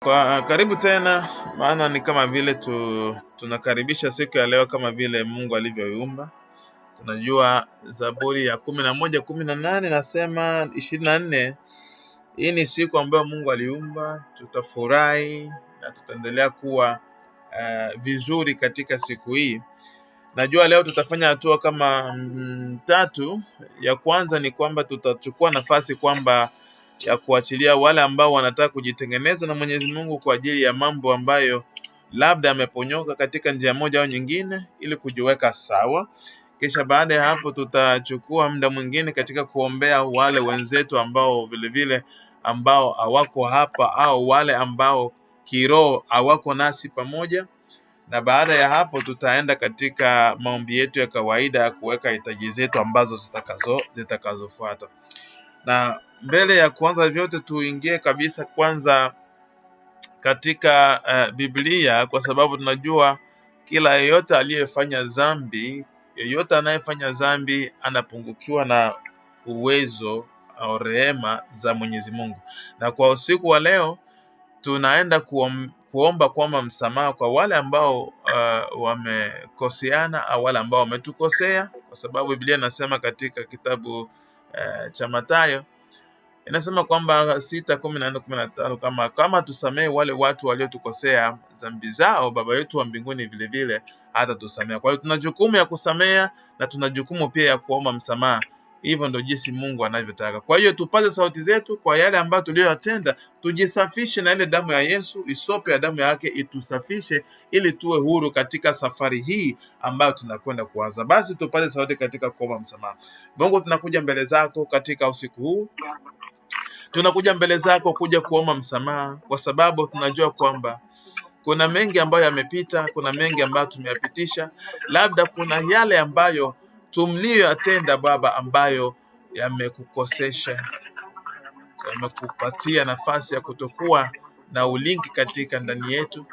Kwa karibu tena, maana ni kama vile tunakaribisha siku ya leo kama vile Mungu alivyoiumba. Tunajua Zaburi ya 11:18 nasema 24, hii ni siku ambayo Mungu aliumba, tutafurahi na tutaendelea kuwa vizuri katika siku hii. Najua leo tutafanya hatua kama tatu. Ya kwanza ni kwamba tutachukua nafasi kwamba ya kuachilia wale ambao wanataka kujitengeneza na Mwenyezi Mungu kwa ajili ya mambo ambayo labda yameponyoka katika njia moja au nyingine, ili kujiweka sawa. Kisha baada ya hapo tutachukua muda mwingine katika kuombea wale wenzetu ambao vile ambao hawako hapa au wale ambao kiroho hawako nasi pamoja, na baada ya hapo tutaenda katika maombi yetu ya kawaida ya kuweka hitaji zetu ambazo zitakazofuata. Na mbele ya kuanza vyote, tuingie kabisa kwanza katika Biblia, kwa sababu tunajua kila yeyote aliyefanya dhambi, yeyote anayefanya dhambi anapungukiwa na uwezo au rehema za Mwenyezi Mungu. Na kwa usiku wa leo tunaenda kuomba kwamba msamaha kwa wale ambao wamekoseana au wale ambao wametukosea, kwa sababu Biblia inasema katika kitabu cha Mathayo inasema kwamba 6:14-15 kama tusamehe wale watu waliotukosea dhambi zao, Baba yetu wa mbinguni vile hata tusamea. Kwa hiyo tuna jukumu ya kusamea na tuna jukumu pia ya kuomba msamaha. Hivyo ndio jinsi Mungu anavyotaka. Kwa hiyo tupaze sauti zetu kwa yale ambayo tuliyoyatenda, tujisafishe na ile damu ya Yesu, isope ya damu yake itusafishe, ili tuwe huru katika safari hii ambayo tunakwenda kuanza. Basi tupaze sauti katika kuomba msamaha. Mungu, tunakuja mbele zako katika usiku huu. Tunakuja mbele zako kuja kuomba msamaha, kwa sababu tunajua kwamba kuna mengi ambayo yamepita, kuna mengi ambayo tumeyapitisha. Labda kuna yale ambayo tuliyoyatenda Baba, ambayo yamekukosesha, yamekupatia nafasi ya kutokuwa na ulinki katika ndani yetu.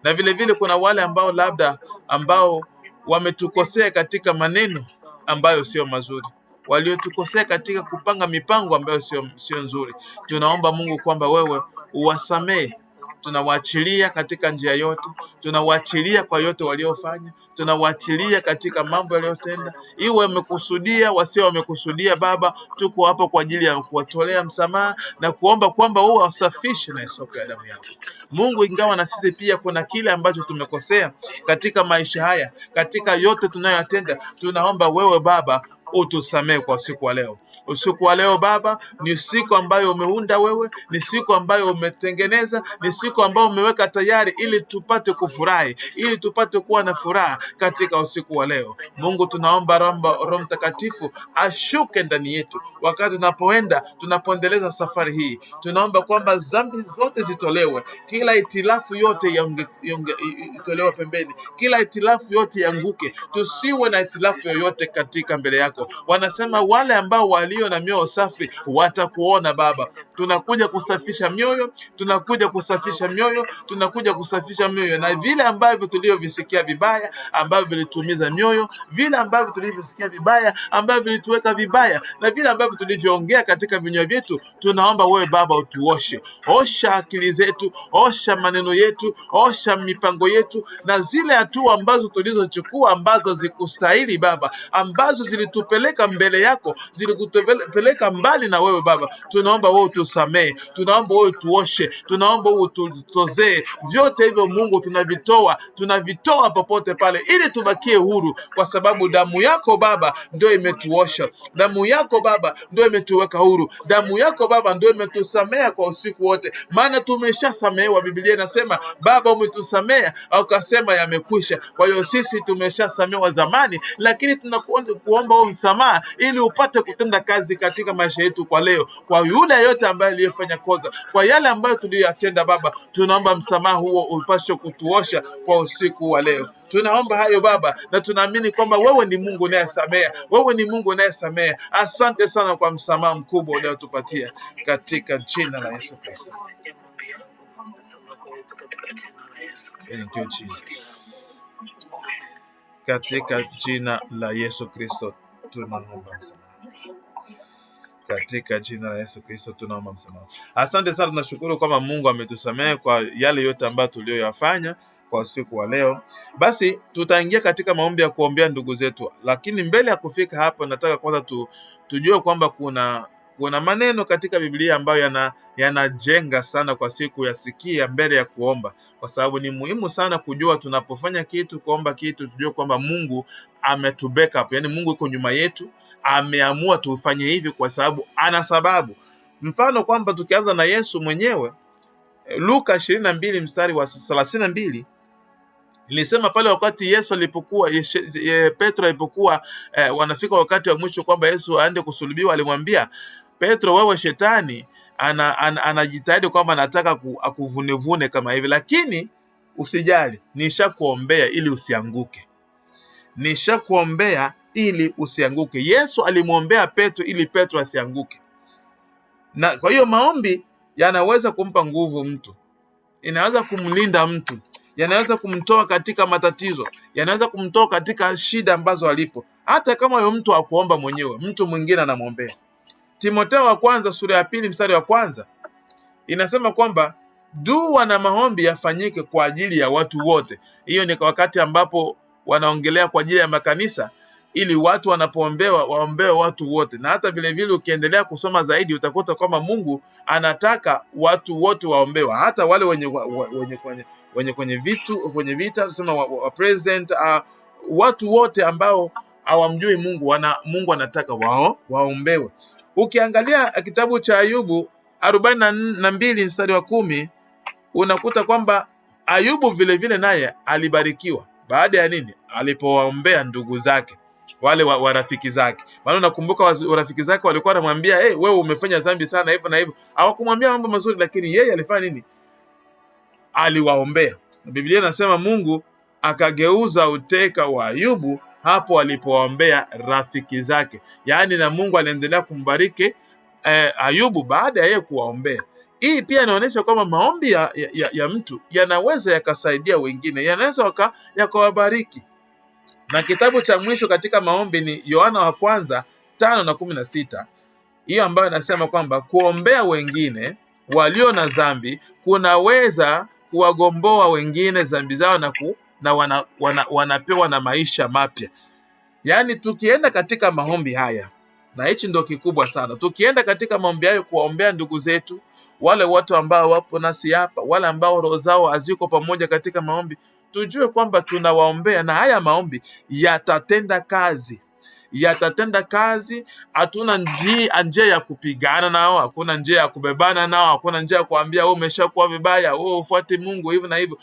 Na vile kuna wale ambao labda ambao wametukosea katika maneno ambayo sio mazuri, waliotukosea katika kupanga mipango ambayo sio nzuri. Tunaomba Mungu kwamba wewe uwasamehe. Tunawaachilia katika njia yote, tunawaachilia kwa yote waliofanya, tunawaachilia katika mambo yaliyotenda, iwe wamekusudia wasio wamekusudia. Baba, tuko hapo kwa ajili ya kuwatolea msamaha na kuomba kwamba wewe wasafishe na isope ya damu yako. Mungu, ingawa na sisi pia kuna kile ambacho tumekosea katika maisha haya, katika yote tunayoyatenda, tunaomba wewe Baba utusamehe kwa usiku wa leo. Usiku wa leo Baba, ni siku ambayo umeunda wewe, ni siku ambayo umetengeneza, ni siku ambayo umeweka tayari ili tupate kufurahi, ili tupate kuwa na furaha katika usiku wa leo. Mungu, tunaomba Roho Mtakatifu ashuke ndani yetu wakati tunapoendeleza safari hii. Tunaomba kwamba dhambi zote zitolewe, kila itilafu yote itolewe pembeni, kila itilafu yote ianguke, tusiwe na itilafu yoyote katika mbele yako. Wanasema wale ambao walio na mioyo safi watakuona Baba. Tunakuja kusafisha mioyo, tunakuja kusafisha mioyo na vile ambavyo tulivyovisikia vibaya, ambavyo vilituumiza mioyo, vile ambavyo tulivyosikia vibaya, ambavyo vilituweka vibaya, na vile ambavyo tulivyoongea katika vinywa vyetu. Tunaomba wewe Baba utuoshe. Osha akili zetu, osha maneno yetu, osha mipango yetu, na zile hatua ambazo tulizochukua ambazo zikustahili Baba, ambazo zilitupeleka mbele yako, zilikutupeleka mbali na wewe Baba. Tunaomba wewe utusamehe, tunaomba wewe tuoshe, tunaomba wewe ututozee. Vyote hivyo Mungu tunavitoa popote pale, ili tubakie huru, kwa sababu damu yako Baba ndio imetuosha, damu yako Baba ndio imetuweka huru, damu yako Baba ndio imetusamea kwa usiku wote, maana tumeshasamehewa. Biblia inasema Baba umetusamea, au kasema yamekwisha. Kwa hiyo sisi tumeshasamehewa zamani, lakini tunakuomba msamaha ili upate kutenda kazi katika maisha yetu kwa leo. Kwa yule yote ambaye aliyefanya kosa, kwa yale ambayo tuliyotenda Baba, tunaomba msamaha huo upashe kutuosha kwa usiku wa leo. Tunaomba hayo Baba, na tunaamini kwamba wewe ni Mungu unayesamea, wewe ni Mungu unayesamea. Asante sana kwa msamaha mkubwa unayotupatia katika jina la Yesu Kristo. Thank you, Jesus. Katika jina la Yesu Kristo tunaomba msamaha. katika jina la Yesu Kristo tunaomba msamaha. Asante sana, tunashukuru kwamba Mungu ametusamehe kwa yale yote ambayo tuliyoyafanya kwa siku wa leo. Basi tutaingia katika maombi ya kuombea ndugu zetu, lakini mbele ya kufika hapo, nataka kwanza tujue kwamba kuna maneno katika Biblia ambayo yanajenga sana kwa siku ya sikia mbele ya kuomba, kwa sababu ni muhimu sana kujua tunapofanya kitu, kuomba kitu, tujue kwamba Mungu ametubackup, yani Mungu yuko nyuma yetu, ameamua tufanye hivi kwa sababu ana sababu. Mfano kwamba tukianza na Yesu mwenyewe, Luka 22 mstari wa 32 nilisema pale wakati Yesu alipokuwa Petro alipokuwa wanafika wakati wa mwisho kwamba Yesu aende kusulubiwa, alimwambia Petro, wewe shetani anajitahidi kwamba anataka akuvunevune kama hivi, lakini usijali, nishakuombea ili usianguke. Nishakuombea ili usianguke. Yesu alimwombea Petro ili Petro asianguke. Na kwa hiyo maombi yanaweza kumpa nguvu mtu, inaweza kumlinda mtu, yanaweza kumtoa katika matatizo, yanaweza kumtoa katika shida ambazo alipo, hata kama huyo mtu hakuomba mwenyewe, mtu mwingine anamwombea. Timotheo wa kwanza sura ya 2 mstari wa 1 inasema kwamba dua na maombi yafanyike kwa ajili ya watu wote. Hiyo ni wakati ambapo wanaongelea kwa ajili ya makanisa, ili watu wanapoombewa waombewe watu wote. Na hata vile vile ukiendelea kusoma zaidi utakuta kwamba Mungu anataka watu wote waombewa, hata wale wenye vita, tuseme wa president, watu wote ambao hawamjui Mungu, Mungu anataka waombewe. Ukiangalia kitabu cha Ayubu 42 mstari wa 10 unakuta kwamba Ayubu vile vile naye alibarikiwa baada ya nini? Alipowaombea ndugu zake, wale wa rafiki zake. Maana nakumbuka rafiki zake walikuwa wanamwambia wewe umefanya dhambi sana hivyo na hivyo. Hawakumwambia mambo mazuri, lakini yeye alifanya nini? Aliwaombea. Na Biblia inasema Mungu akageuza uteka wa Ayubu hapo alipowaombea rafiki zake. Yaani na Mungu aliendelea kumbariki Ayubu baada ya yeye kuwaombea. Hii pia inaonyesha kwamba maombi ya mtu yanaweza yakasaidia wengine, yanaweza yakawabariki. Na kitabu cha mwisho katika maombi ni Yohana wa kwanza 5:16. Hiyo ambayo inasema kwamba kuombea wengine walio na dhambi kunaweza kuwagomboa wengine dhambi zao na wanapewa na maisha mapya. Yaani tukienda katika maombi haya, na hichi ndio kikubwa sana, tukienda katika maombi hayo kuwaombea ndugu zetu, wale watu ambao wapo nasi hapa, wale ambao roho zao haziko pamoja katika maombi, tujue kwamba tunawaombea na haya maombi yatatenda kazi. Hatuna njia ya kupigana nao, hakuna njia ya kubebana nao, hakuna njia ya kuambia wewe umeshakuwa vibaya, wewe ufuate Mungu hivi na hivyo.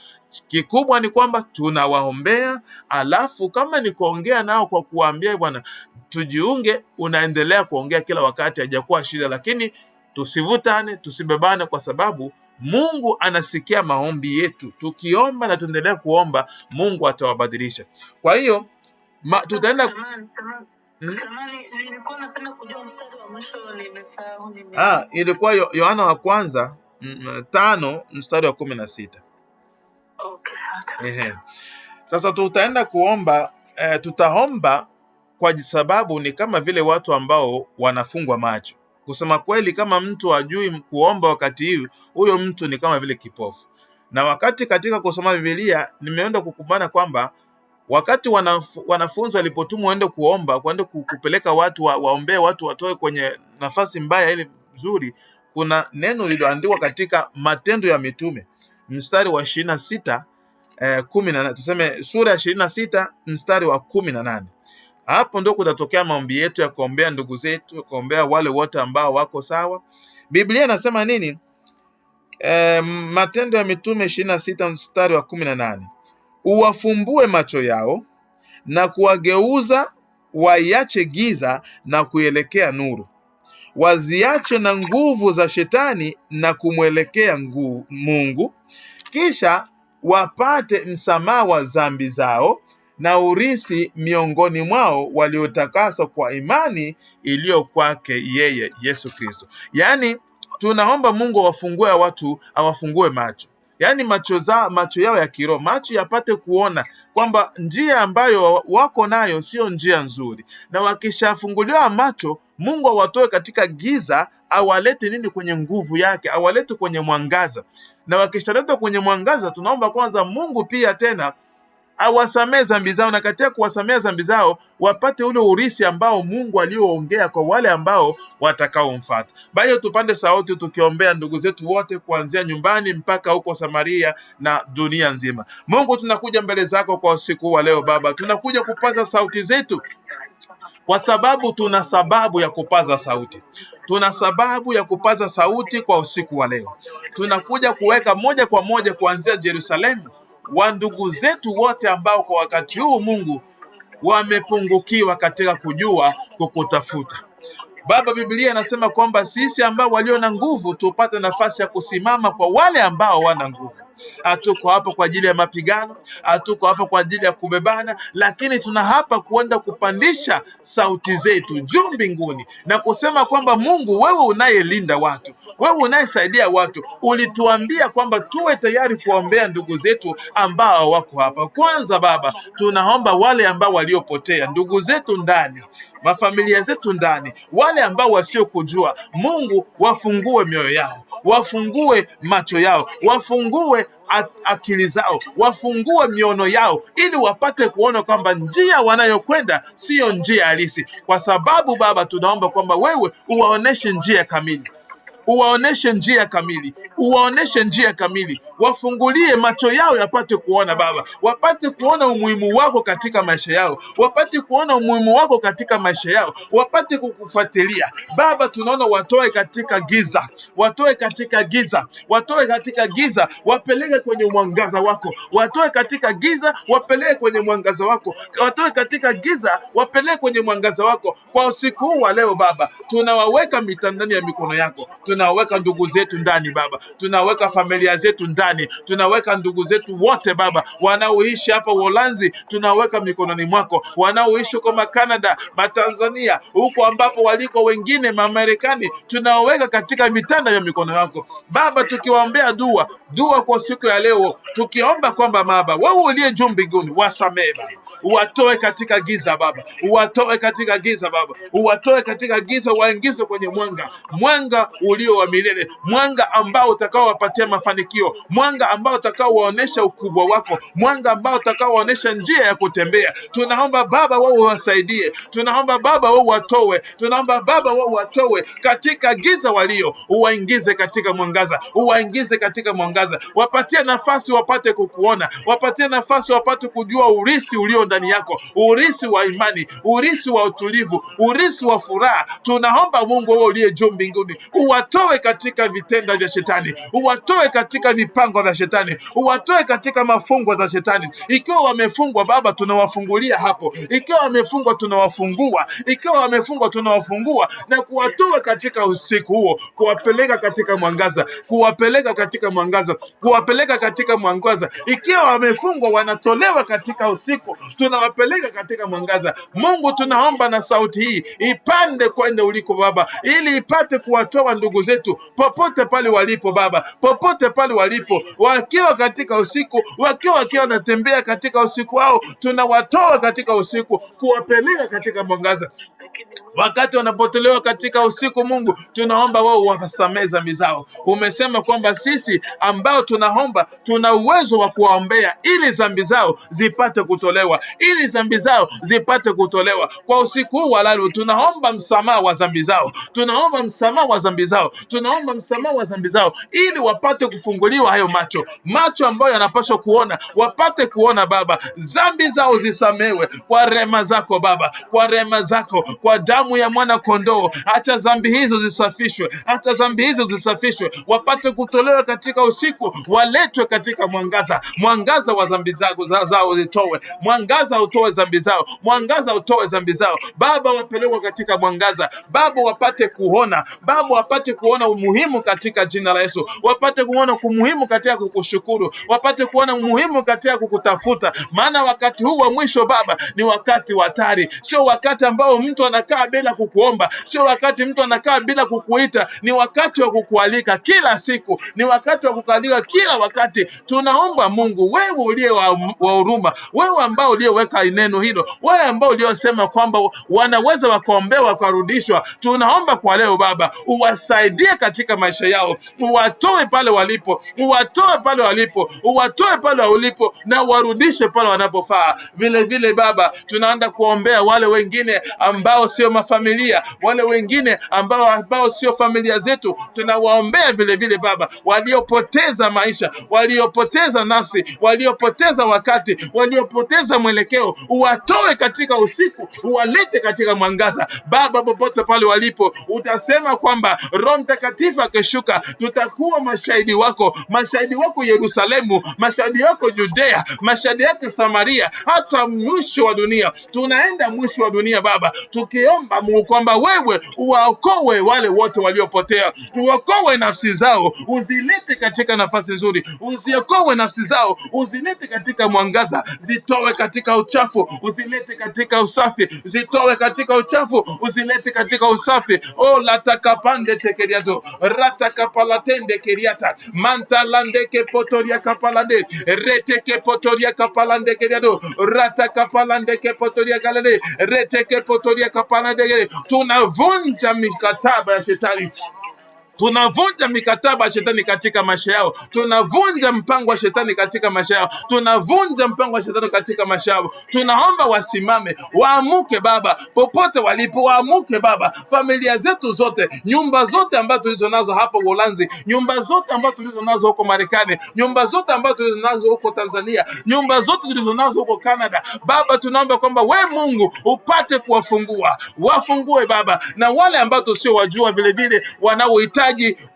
Kikubwa ni kwamba tunawaombea, alafu kama ni kuongea nao kwa kuambia bwana tujiunge, unaendelea kuongea kila wakati, hajakuwa shida. Lakini tusivutane, tusibebane, kwa sababu Mungu anasikia maombi yetu. Tukiomba na tuendelea kuomba, Mungu atawabadilisha. Kwa hiyo tutaenda ilikuwa Yohana wa kwanza 5 mstari wa 16. Okay, sasa tutaenda kuomba, tutaomba kwa sababu ni kama vile watu ambao wanafungwa macho. Kusema kweli, kama mtu hajui kuomba wakati huu, huyo mtu ni kama vile kipofu. Na wakati katika kusoma Biblia nimeenda kukumbana kwamba wakati wanafunzi walipotumwa waende kuomba, kwenda kupeleka watu waombee watu watoe kwenye nafasi mbaya ile nzuri, kuna neno lililoandikwa katika Matendo ya Mitume mstari wa 26 18, tuseme sura ya 26 mstari wa 18. Hapo ndio kutatokea maombi yetu ya kuombea ndugu zetu, kuombea wale wote ambao wako sawa. Biblia inasema nini? Matendo ya Mitume 26 mstari wa 18. Uwafumbue macho yao na kuwageuza waiache giza na kuelekea nuru, waziache na nguvu za shetani na kumwelekea Mungu, kisha wapate msamaha wa dhambi zao na urithi miongoni mwao waliotakaswa kwa imani iliyo kwake yeye Yesu Kristo. Yaani tunaomba Mungu awafungue watu, awafungue macho, yaani macho yao ya kiroho, macho yapate kuona kwamba njia ambayo wako nayo sio njia nzuri, na wakishafunguliwa macho Mungu awatoe katika giza, awalete nini? Kwenye nguvu yake, awalete kwenye mwangaza. Na wakishaletwa kwenye mwangaza, tunaomba kwanza Mungu pia tena awasamee dhambi zao, na katika kuwasamea dhambi zao wapate ule urithi ambao Mungu alioongea kwa wale ambao watakaomfuata. Basi tupande sauti tukiombea ndugu zetu wote, kuanzia nyumbani mpaka huko Samaria na dunia nzima. Mungu, tunakuja mbele zako kwa usiku wa leo Baba, tunakuja kupaza sauti zetu kwa sababu tuna sababu ya kupaza sauti. Tuna sababu ya kupaza sauti kwa usiku wa leo. Tunakuja kuweka moja kwa moja kuanzia Yerusalemu wa ndugu zetu wote ambao kwa wakati huu Mungu wamepungukiwa katika kujua kukutafuta. Baba, Biblia inasema kwamba sisi ambao walio na nguvu tupate nafasi ya kusimama kwa wale ambao wana nguvu. Hatuko hapa kwa ajili ya mapigano, hatuko hapa kwa ajili ya kubebana, lakini tuna hapa kuenda kupandisha sauti zetu juu mbinguni na kusema kwamba Mungu, wewe unayelinda watu, wewe unayesaidia watu, ulituambia kwamba tuwe tayari kuombea ndugu zetu ambao wako hapa. Kwanza Baba, tunaomba wale ambao waliopotea, ndugu zetu ndani, mafamilia zetu ndani, wale ambao wasiokujua Mungu, wafungue mioyo yao, wafungue macho yao, wafungue akili zao, wafungue miono yao, ili wapate kuona kwamba njia wanayokwenda siyo njia halisi. Kwa sababu Baba, tunaomba kwamba wewe uwaoneshe njia kamili, uwaoneshe njia kamili, uwaoneshe njia kamili, wafungulie macho yao yapate kuona Baba, wapate kuona umuhimu wako katika maisha yao, wapate kuona umuhimu wako katika maisha yao, wapate kukufuatilia Baba. Tunaona watoe katika giza, watoe katika giza, watoe katika giza, wapeleke kwenye mwangaza wako, watoe katika giza, wapeleke kwenye mwangaza wako, watoe katika giza, wapeleke kwenye mwangaza wako. Kwa usiku huu wa leo Baba, tunawaweka mitandani ya mikono yako, tunaweka ndugu zetu ndani Baba, tunaweka familia zetu ndani, tunaweka ndugu zetu wote Baba wanaoishi hapa Uholanzi, tunaweka mikononi mwako, wanaoishi huko Canada, Tanzania, huko ambapo waliko wengine Marekani, tunaweka katika vitanda vya mikono yako Baba, tukiwaombea dua kwa siku ya leo, tukiomba kwamba Baba, wewe uliye juu mbinguni, wasamehe Baba, uwatoe katika giza Baba, uwatoe katika giza Baba, uwatoe katika giza, waingize kwenye mwanga ulio wa milele, mwanga ambao utakaowapatia mafanikio, mwanga ambao utakaowaonesha ukubwa wako, mwanga ambao utakaowaonesha njia ya kutembea. Tunaomba Baba, wewe wasaidie, tunaomba Baba, wewe watoe, tunaomba Baba, wewe watoe katika giza walio, uwaingize katika mwangaza, uwaingize katika mwangaza, wapatie nafasi wapate kukuona, wapatie nafasi wapate kujua urithi ulio ndani yako, urithi wa imani, urithi wa utulivu, urithi wa furaha. Tunaomba Mungu, wewe uliye juu mbinguni, uwatoe katika vitenda vya shetani, uwatoe katika vipango vya shetani, uwatoe katika mafungwa za shetani. Ikiwa wamefungwa Baba, tunawafungulia hapo, ikiwa wamefungwa tunawafungua, ikiwa wamefungwa tunawafungua na kuwatoa katika usiku huo, kuwapeleka katika mwangaza, kuwapeleka katika mwangaza, kuwapeleka katika mwangaza. Ikiwa wamefungwa wanatolewa katika usiku, tunawapeleka katika mwangaza. Mungu, tunaomba na sauti hii ipande kwenda uliko Baba, ili ipate kuwatoa ndugu zetu popote pale walipo Baba, popote pale walipo, wakiwa katika usiku, wakiwa wanatembea katika usiku wao, tunawatoa katika usiku, kuwapeleka katika mwangaza. Wakati wanapotolewa katika usiku, Mungu, tunaomba wao wasamehe dhambi zao. Umesema kwamba sisi ambao tunaomba tuna uwezo wa kuwaombea ili dhambi zao zipate kutolewa, ili dhambi zao zipate kutolewa. Kwa usiku huu wa leo tunaomba msamaha wa dhambi zao, tunaomba msamaha wa dhambi zao, tunaomba msamaha wa dhambi zao, ili wapate kufunguliwa hayo macho ambayo yanapaswa kuona, wapate kuona Baba, dhambi zao zisamewe kwa rehema zako Baba, kwa rehema zako, kwa damu ya mwana kondoo. Hata dhambi hizo zisafishwe, hata dhambi hizo zisafishwe, wapate kutolewa katika usiku, waletwe katika mwangaza wa dhambi zao zitowe, mwangaza utoe dhambi zao, mwangaza utoe dhambi zao Baba, wapelekwe katika mwangaza Baba, wapate kuona Baba, wapate kuona umuhimu katika jina la Yesu, wapate kuona umuhimu katika kukushukuru, wapate kuona umuhimu katika kukutafuta, maana wakati huu wa mwisho Baba ni wakati wa hatari, sio wakati ambao mtu anakaa bila kukuomba, sio wakati mtu anakaa bila kukuita. Ni wakati wa kukualika kila siku, ni wakati wa kukualika kila wakati. Tunaomba Mungu, wewe uliye wa huruma, wewe ambao uliyeweka neno hilo, wewe ambao uliyosema kwamba wanaweza wakaombewa wakarudishwa, tunaomba kwa leo Baba, uwasaidie katika maisha yao, uwatoe pale walipo, uwatoe pale walipo, uwatoe pale walipo, na warudishe pale wanapofaa. Vile vile Baba, tunaenda kuombea wale wengine ambao sio mafamilia, wale wengine ambao sio familia zetu, tunawaombea vile vile Baba, waliopoteza maisha, waliopoteza nafsi, waliopoteza wakati, waliopoteza mwelekeo, uwatoe katika usiku, uwalete katika mwangaza Baba. Popote pale walipo, utasema kwamba Roho Mtakatifu akishuka, tutakuwa mashahidi wako Yerusalemu, mashahidi wako Judea, mashahidi yako Samaria, hata mwisho wa dunia. Tunaenda mwisho wa dunia Baba, tukiomba Mungu kwamba wewe uwaokoe wale wote waliopotea, uokoe nafsi zao, uzilete katika nafasi nzuri, uziokoe nafsi zao, uzilete katika mwangaza, zitoe katika uchafu, uzilete katika usafi, zitoe katika uchafu, uzilete katika usafi. O latakapande tekeriato ratakapalatende keriata mantalande ke potoria kapalande reteke potoria kapalande keriato ratakapalande ke potoria galade reteke potoria kapalande. Tunavunja mikataba ya shetani, tunavunja mikataba ya shetani katika maisha yao, tunavunja mpango wa shetani katika maisha yao, tunavunja mpango wa shetani katika maisha yao. Tunaomba wasimame, waamuke Baba, popote walipo, waamuke Baba. Familia zetu zote, nyumba zote ambazo tulizo nazo hapa Uholanzi, nyumba zote ambazo tulizo nazo huko Marekani, nyumba zote ambazo tulizo nazo huko Tanzania, nyumba zote tulizo nazo huko Canada Baba, tunaomba kwamba we Mungu upate kuwafungua, wafungue Baba, na wale ambao tusio wajua vile vile wanaohitaji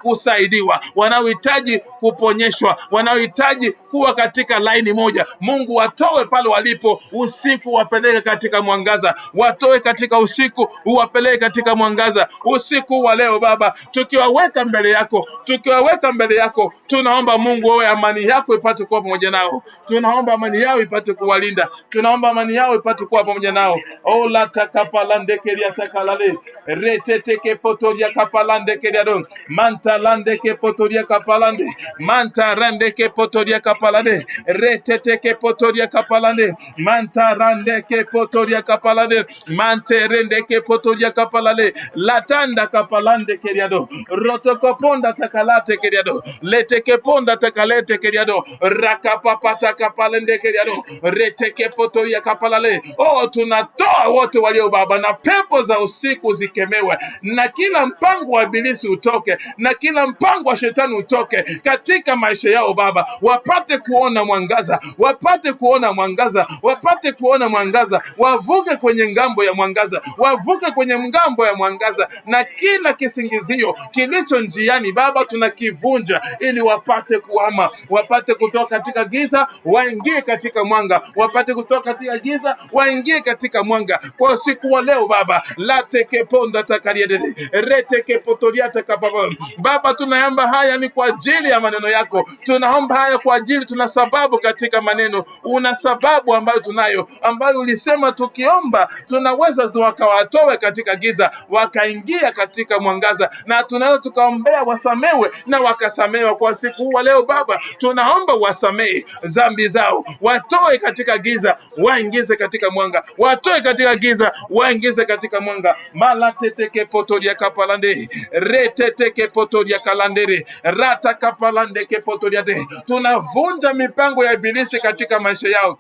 kusaidiwa, wanaohitaji kuponyeshwa, wanaohitaji kuwa katika laini moja, Mungu watoe pale walipo usiku, wapeleke katika mwangaza, watoe katika usiku, uwapeleke katika mwangaza usiku wa leo Baba. Tukiwaweka mbele yako, tukiwaweka mbele yako, tunaomba Mungu wewe amani yako ipate kuwa pamoja nao, tunaomba amani yao ipate kuwalinda, tunaomba amani yao ipate kuwa pamoja nao. O la takapalande keria takalale reteteke potoria kapalande keria don mantalande ke potoria kapalande mantarande ke potoria kapalande retete ke potoria kapalande mantarande ke potoria kapalande manterende ke potoria kapalale latanda kapalande keriado rotokoponda takalate keriado leteke ponda takalete keriado rakapapata kapalande keriado reteke potoria kapalale. Oh, tunatoa wote walio Baba, na pepo za usiku zikemewe, na kila mpango wa ibilisi utoke, na kila mpango wa shetani utoke katika maisha yao Baba, wapate kuona mwangaza, wapate kuona mwangaza, wapate kuona mwangaza, wavuke kwenye ngambo ya mwangaza, wavuke kwenye ngambo ya mwangaza, na kila kisingizio kilicho njiani Baba tunakivunja, ili wapate kuhama, wapate kutoka katika giza waingie katika mwanga, wapate kutoka katika giza waingie katika mwanga. Kwa siku wa leo Baba, lateke ponda takariedele reteke potoria takapaba Baba, tunaomba haya ni kwa ajili ya maneno yako, tunaomba haya kwa ajili, tuna sababu katika maneno, una sababu ambayo tunayo, ambayo ulisema tukiomba tunaweza tukawatoe katika giza wakaingia katika mwangaza, na tunaweza tukaombea wasamewe na wakasamewa. Kwa siku wa leo Baba, tunaomba wasamehe dhambi zao, watoe katika giza waingize katika mwanga, watoe katika giza waingize katika mwanga. Malateteke potoria kapalande reteteke potoria kalandere rata kapalande ke potoria de. Tunavunja mipango ya ibilisi katika maisha yao,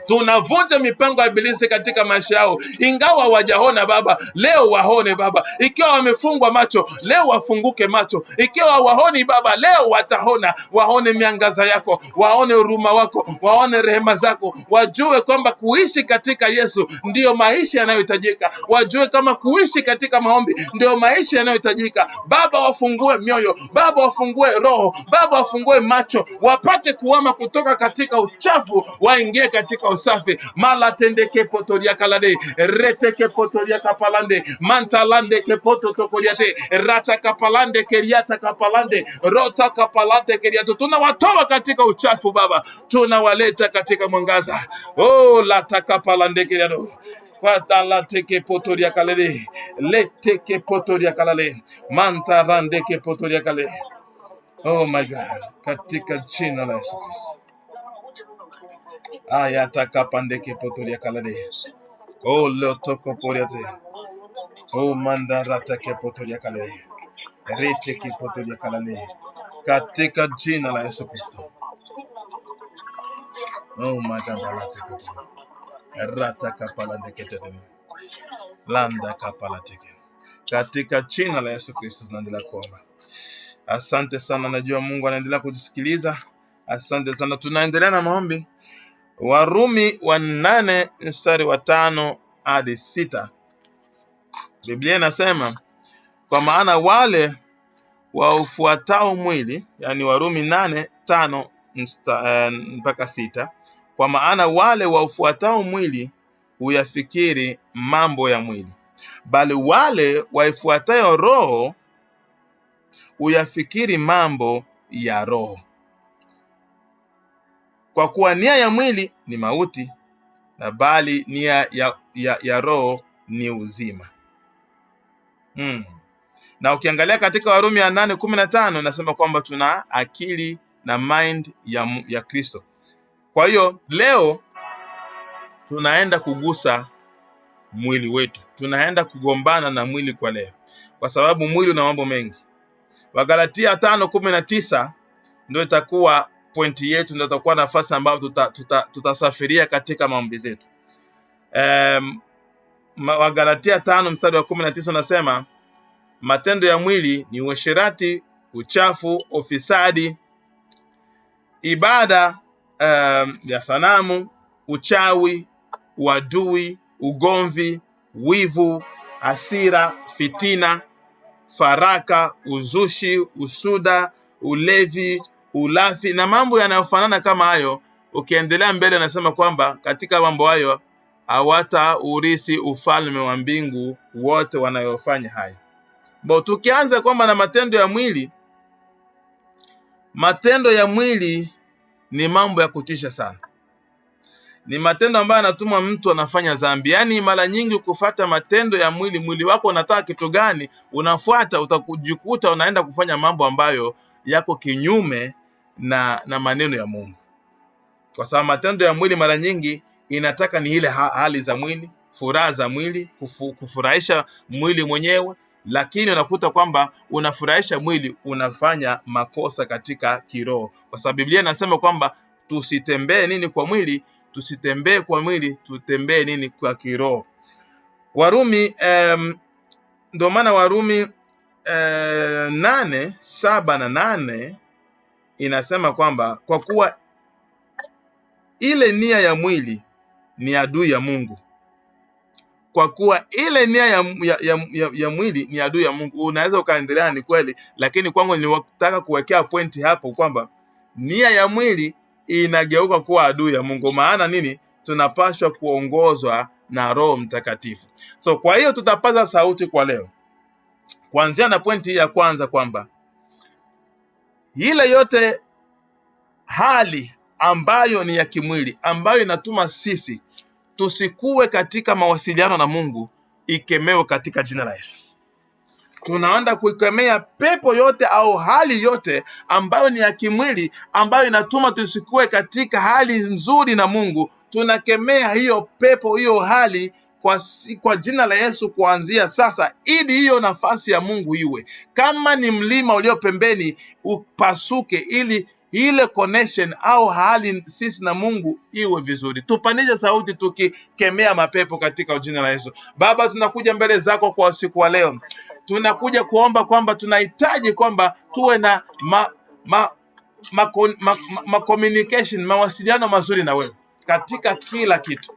tunavunja mipango ya ibilisi katika maisha yao. Ingawa wajaona Baba, leo waone Baba. Ikiwa wamefungwa macho, leo wafunguke macho. Ikiwa waoni Baba, leo wataona, waone miangaza yako, waone huruma wako, waone rehema zako, wajue kwamba kuishi katika Yesu ndio maisha yanayohitajika, wajue kama kuishi katika maombi ndio maisha yanayohitajika. Baba, wafungue mioyo Baba, wafungue roho Baba, wafungue macho, wapate kuhama kutoka katika uchafu waingie katika usafi. Malatendeke potoria kalade reteke potoria kapalande mantalande ke poto tokoriate rata kapalande keriata kapalande rota kapalande keriato. Tunawatoa katika uchafu Baba, tunawaleta katika mwangaza. Oh, lata kapalande keriato Padala teke potoria kalele. Le teke potoria kalale. Manta randeke potoria kale. Oh my God. Katika jina la Yesu Kristo. Ayata kapandeke potoria kalale. Oh lotoko poriate. Oh mandarata ke potoria kalale. Rete ke potoria kalale. Katika jina la Yesu Kristo. Oh my God. Rata kapala ndeketele. Landa kapala teke. Katika jina la Yesu Kristo tunaendelea kuomba. Asante sana, najua Mungu anaendelea kutusikiliza. Asante sana. Tunaendelea na maombi. Warumi 8 mstari wa 5 hadi 6. Biblia inasema, kwa maana wale waufuatao mwili, yani Warumi 8:5 mpaka 6. Kwa maana wale waufuatao mwili huyafikiri mambo ya mwili, bali wale waifuatayo roho huyafikiri mambo ya roho. Kwa kuwa nia ya mwili ni mauti, na bali nia ya roho ni uzima. Na ukiangalia katika Warumi 8:15 nasema kwamba tuna akili na mind ya Kristo. Kwa hiyo leo tunaenda kugusa mwili wetu. Tunaenda kugombana na mwili kwa leo, kwa sababu mwili una mambo mengi. Wagalatia 5:19 ndio itakuwa pointi yetu, ndio itakuwa nafasi ambayo tutasafiria katika maombi zetu. Wagalatia 5 mstari wa 19 nasema, matendo ya mwili ni uasherati, uchafu, ufisadi, ibada ya sanamu, uchawi, uadui, ugomvi, wivu, hasira, fitina, faraka, uzushi, usuda, ulevi, ulafi na mambo yanayofanana kama hayo. Ukiendelea mbele nasema kwamba katika mambo hayo hawataurithi ufalme wa mbingu wote wanayofanya hayo. Tukianza kwamba na matendo ya mwili. Matendo ya mwili ni mambo ya kutisha sana. Ni matendo ambayo yanatuma mtu anafanya dhambi. Yaani mara nyingi kufuata matendo ya mwili, mwili wako unataka kitu gani, unafuata, utakujikuta unaenda kufanya mambo ambayo yako kinyume na maneno ya Mungu. Kwa sababu matendo ya mwili mara nyingi inataka ni ile hali za mwili, furaha za mwili, kufurahisha mwili mwenyewe, lakini unakuta kwamba unafurahisha mwili, unafanya makosa katika kiroho. Kwa sababu Biblia inasema kwamba tusitembee kwa mwili, tusitembee kwa mwili, tutembee kwa kiroho. Warumi ndio maana Warumi 8:7 na 8 inasema kwamba kwa kuwa ile nia ya mwili ni adui ya Mungu. Kwa kuwa ile nia ya mwili ni adui ya Mungu. Unaweza ukaendelea, ni kweli, lakini kwangu niwataka kuwekea pointi hapo kwamba nia ya mwili inageuka kuwa adui ya Mungu. Maana nini? Tunapaswa kuongozwa na Roho Mtakatifu. So kwa hiyo tutapaza sauti kwa leo, kuanzia na pointi ya kwanza kwamba ile yote hali ambayo ni ya kimwili, ambayo inatuma sisi tusikuwe katika mawasiliano na Mungu, ikemewe katika jina la Yesu. Tunaenda kuikemea pepo yote au hali yote ambayo ni ya kimwili, ambayo inatuma tusikuwe katika hali nzuri na Mungu. Tunakemea hiyo pepo, hiyo hali kwa jina la Yesu kuanzia sasa, ili hiyo nafasi ya Mungu iwe. Kama ni mlima ulio pembeni, upasuke, ili ile connection au hali sisi na Mungu iwe vizuri. Tupandishe sauti tukikemea mapepo katika jina la Yesu. Baba, tunakuja mbele zako kwa usiku wa leo. Tunakuja kuomba kwamba tunahitaji kwamba tuwe na communication, mawasiliano mazuri na wewe katika kila kitu.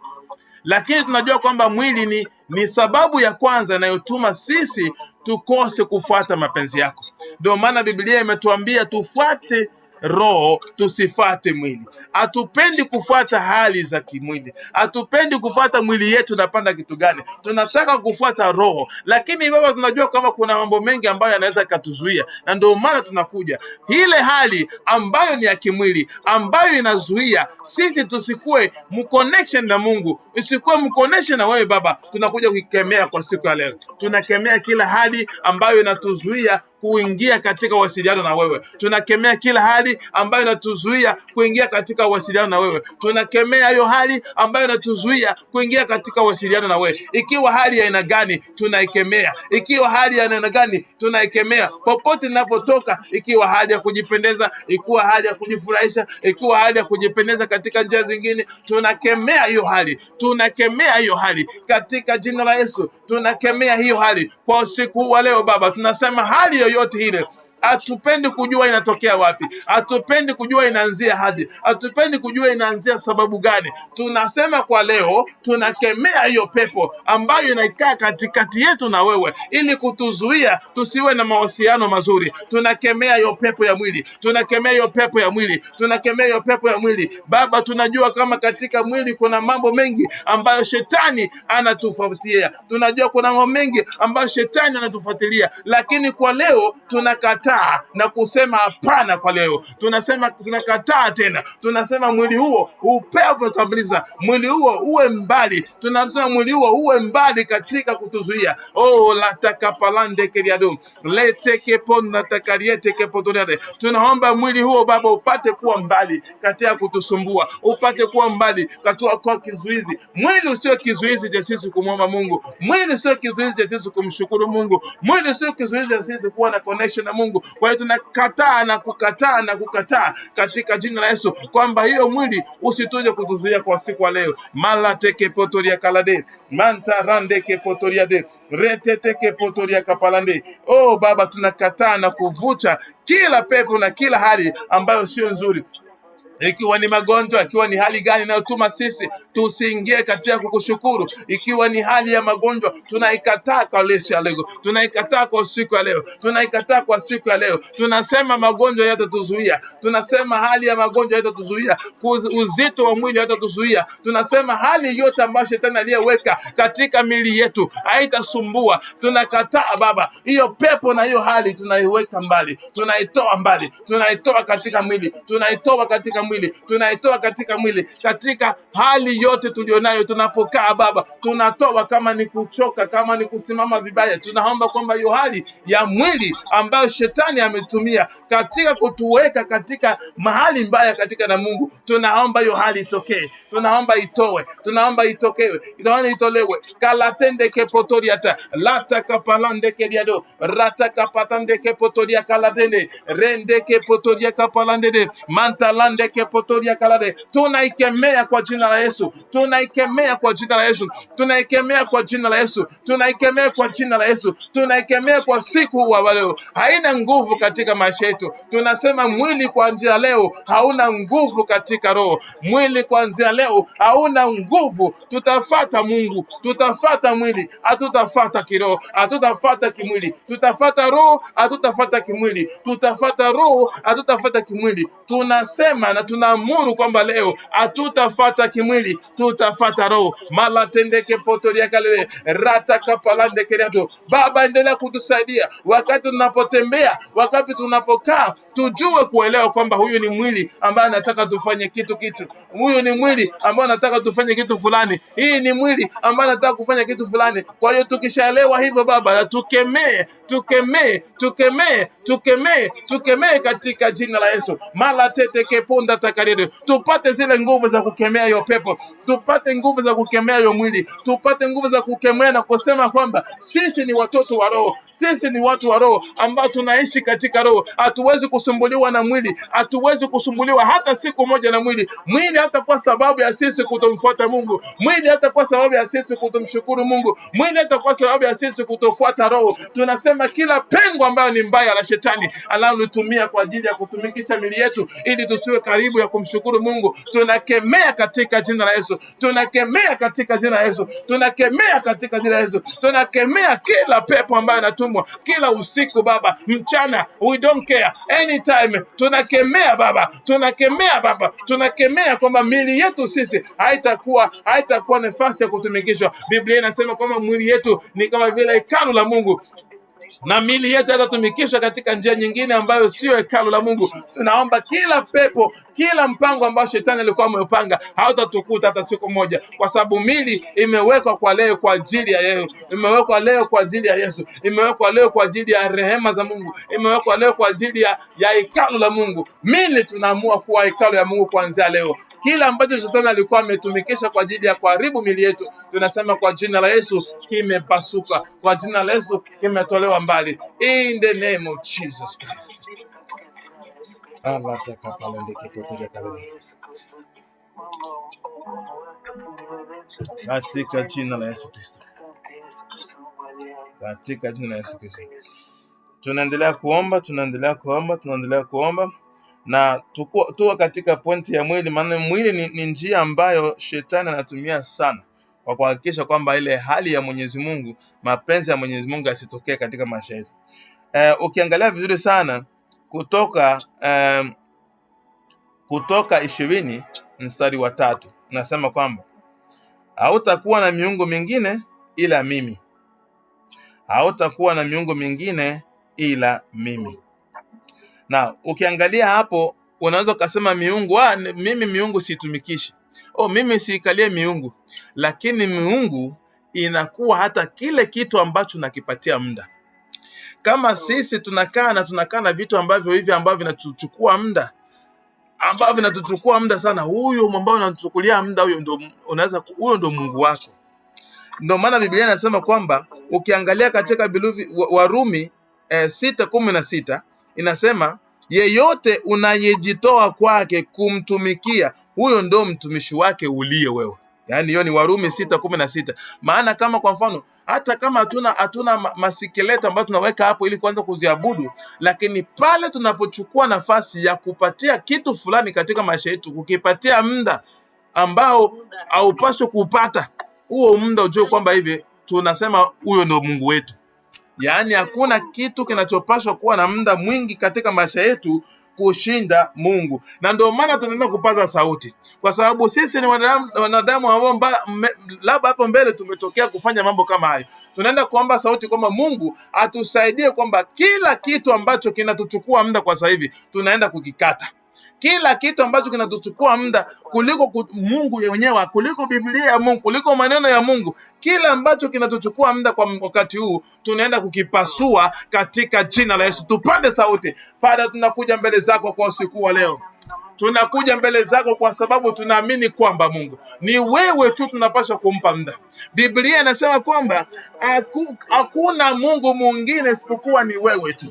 Lakini tunajua kwamba mwili ni sababu ya kwanza inayotuma sisi tukose kufuata mapenzi yako. Ndio maana Biblia imetuambia tufuate roho, tusifate mwili. Hatupendi kufuata hali za kimwili, hatupendi kufuata mwili yetu napanda kitu gani, tunataka kufuata roho. Lakini baba, tunajua kama kuna mambo mengi ambayo yanaweza katuzuia, na ndio maana tunakuja ile hali ambayo ni ya kimwili, ambayo inazuia sisi tusikue mconnection na Mungu, isikuwe mconnection na wewe Baba. Tunakuja kuikemea kwa siku ya leo. Tunakemea kila hali ambayo inatuzuia kuingia katika uwasiliano na wewe. Tunakemea kila hali ambayo inatuzuia kuingia katika uwasiliano na wewe. Tunakemea hiyo hali ambayo inatuzuia kuingia katika uwasiliano na wewe. Ikiwa hali ya aina gani, tunaikemea. Ikiwa hali ya aina gani, tunaikemea. Popote ninapotoka, ikiwa hali ya kujipendeza, ikiwa hali ya kujifurahisha, ikiwa hali ya kujipendeza katika njia zingine, tunakemea hiyo hali. Tunakemea hiyo hali katika jina la Yesu. Tunakemea hiyo hali kwa usiku huu wa leo Baba. Tunasema hali yoyote ile, hatupendi kujua inatokea wapi, hatupendi kujua inaanzia hadi, hatupendi kujua inaanzia sababu gani. Tunasema kwa leo, tunakemea hiyo pepo ambayo inaikaa katikati yetu na wewe, ili kutuzuia tusiwe na mahusiano mazuri. Tunakemea hiyo pepo ya mwili, tunakemea hiyo pepo ya mwili, tunakemea hiyo pepo ya mwili Baba. Tunajua kama katika mwili kuna mambo mengi ambayo shetani anatufuatilia, tunajua kuna mambo mengi ambayo shetani anatufuatilia, lakini kwa leo tunakataa na kusema hapana. Kwa leo tunasema tunakataa tena, tunasema mwili huo upepo kabisa, mwili huo uwe mbali, tunasema mwili huo uwe mbali katika kutuzuia. La takapalande keriado leteke pona takariete kepotoniade. Tunaomba mwili huo Baba upate kuwa mbali katika kutusumbua, upate kuwa mbali katika kwa kizuizi. Mwili usio kizuizi cha sisi kumwomba Mungu, mwili usio kizuizi cha sisi kumshukuru Mungu, mwili usio kizuizi cha sisi kuwa na connection na Mungu. Kwa hiyo tunakataa na kukataa na kukataa katika jina la Yesu kwamba hiyo mwili usituje kutuzuia kwa siku ya leo. Malateke potoria kalade manta rande ke potoria de retete ke potoria kapalande. Baba, tunakataa na kuvuta kila pepo na kila hali ambayo sio nzuri, ikiwa ni magonjwa, ikiwa ni hali gani inayotuma sisi tusiingie katika kukushukuru. Ikiwa ni hali ya magonjwa, tunaikataa kwa leo, tunaikataa kwa siku ya leo, tunaikataa kwa siku ya leo. Tunasema magonjwa yatatuzuia, tunasema hali ya magonjwa yatatuzuia, uzito wa mwili yatatuzuia. Tunasema hali yote ambayo shetani aliyeweka katika miili yetu haitasumbua. Tunakataa Baba hiyo pepo na hiyo hali, tunaiweka mbali, tunaitoa mbali, tunaitoa katika mwili, tunaitoa katika mwili, tunaitoa katika mwili, katika hali yote tulionayo. Tunapokaa Baba, tunatoa kama ni kuchoka, kama ni kusimama vibaya. Tunaomba kwamba hiyo hali ya mwili ambayo shetani ametumia katika kutuweka katika mahali mbaya katika na Mungu, tunaomba hiyo hali itokee, tunaomba itowe, tunaomba itokewe, tunaomba itolewe. Kalatende ke potoriata lata kapalande ke diado rata kapatande ke potoria kalatende rende ke potoria kapalande de mantalande ke potoria kalade. Tunaikemea kwa jina la Yesu, tunaikemea kwa jina la Yesu, tunaikemea kwa jina la Yesu, tunaikemea kwa jina la Yesu, tunaikemea kwa siku wa leo. Haina nguvu katika maisha yetu. Tunasema mwili kuanzia leo hauna nguvu katika roho, mwili kuanzia leo hauna nguvu. Tutafata Mungu, tutafata mwili, hatutafata kiroho, hatutafata kimwili. Tutafata roho, hatutafata kimwili, tutafata roho, hatutafata kimwili. Tunasema na tunaamuru kwamba leo hatutafata kimwili, tutafata roho. Malatendeke potoria kalele rata kapalande keriato. Baba, endelea kutusaidia wakati tunapotembea, wakati tunapokaa, tujue kuelewa kwamba huyu ni mwili ambaye anataka tufanye kitu. Huyu ni mwili ambaye anataka tufanye kitu fulani. Hii ni mwili ambaye anataka kufanya kitu fulani. Kwa hiyo tukishaelewa hivyo Baba, tukemee katika jina la Yesu. Malatete keponda takarede. Tupate zile nguvu za kukemea hiyo pepo, tupate nguvu za kukemea hiyo mwili, tupate nguvu za kukemea na kusema kwamba sisi ni watoto wa roho, sisi ni watu wa roho ambao tunaishi katika roho. Hatuwezi kusumbuliwa na mwili, hatuwezi kusumbuliwa hata siku moja na mwili. Mwili hata kwa sababu ya sisi kutomfuata Mungu, mwili hata kwa sababu ya sisi kutomshukuru Mungu, mwili hata kwa sababu ya sisi kutofuata roho. Tunasema kila pengo ambayo ni mbaya la shetani analotumia kwa ajili ya kutumikisha mili yetu ili tusiwe karibu ya kumshukuru Mungu, tunakemea katika jina la Yesu, tunakemea katika jina la Yesu, tunakemea katika jina la Yesu, tunakemea kila pepo ambayo anatumwa kila usiku Baba, mchana, we don't care, anytime tunakemea Baba, tunakemea kwamba miili yetu sisi haitakuwa nafasi ya kutumikishwa. Biblia inasema kwamba mwili yetu ni kama vile hekalu la Mungu, na miili yetu yatatumikishwa katika njia nyingine ambayo sio hekalu la Mungu. Tunaomba kila pepo, kila mpango ambao shetani alikuwa ameupanga hautatukuta hata siku moja, kwa sababu miili imewekwa kwa leo kwa ajili ya yeye, imewekwa leo kwa ajili ya Yesu, imewekwa leo kwa ajili ya rehema za Mungu, imewekwa leo kwa ajili ya hekalu la Mungu. Miili tunaamua kuwa hekalu ya Mungu kuanzia leo. Kila ambacho shetani alikuwa ametumikisha kwa ajili ya kuharibu miili yetu, tunasema kwa jina la Yesu kimepasuka, kwa jina la Yesu kimetolewa mbali, in the name of Jesus Christ. Katika jina la Yesu Kristo, katika jina la Yesu Kristo tunaendelea kuomba na tuko katika pointi ya mwili, maana mwili ni njia ambayo shetani anatumia sana kwa kuhakikisha kwamba ile hali ya Mwenyezi Mungu, mapenzi ya Mwenyezi Mungu yasitokee katika maisha yetu. Ukiangalia vizuri sana Kutoka 20 mstari wa 3 nasema kwamba hautakuwa na miungu mingine ila mimi, hautakuwa na miungu mingine ila mimi. Na ukiangalia hapo unaweza kusema miungu, mimi miungu situmikishi, mimi siikalie miungu, lakini miungu inakuwa hata kile kitu ambacho nakipatia muda. Kama sisi tunakaa na vitu ambavyo vinatuchukua muda, sana, huyo ambao unatuchukulia muda, huyo ndo Mungu wako. Ndio maana Biblia inasema kwamba ukiangalia katika Warumi 6:16 inasema yeyote unayejitoa kwake kumtumikia, huyo ndo mtumishi wake uliye wewe. Yaani hiyo ni Warumi 6:16. Maana kama kwa mfano, hata kama hatuna masikeleta ambayo tunaweka hapo ili kuanza kuziabudu, lakini pale tunapochukua nafasi ya kupatia kitu fulani katika maisha yetu, kukipatia muda ambao haupaswi kupata, huo muda ujue kwamba hivi tunasema huyo ndo Mungu wetu. Yaani hakuna kitu kinachopaswa kuwa na muda mwingi katika maisha yetu kushinda Mungu. Na ndio maana tunaenda kupaza sauti, kwa sababu sisi ni wanadamu ambao labda hapo mbele tumetokea kufanya mambo kama hayo. Tunaenda kuomba sauti kwamba Mungu atusaidie kwamba kila kitu ambacho kinatuchukua muda kwa sasa hivi tunaenda kukikata. Kila kitu ambacho kinatuchukua muda kuliko Mungu mwenyewe, kuliko Biblia ya Mungu, kuliko maneno ya Mungu, kila ambacho kinatuchukua muda kwa wakati huu tunaenda kukipasua katika jina la Yesu. Tupande sauti. Father, tunakuja mbele zako kwa usiku wa leo. Tunakuja mbele zako kwa sababu tunaamini kwamba Mungu ni wewe tu tunapaswa kumpa muda. Biblia inasema kwamba hakuna Mungu mwingine isipokuwa ni wewe tu.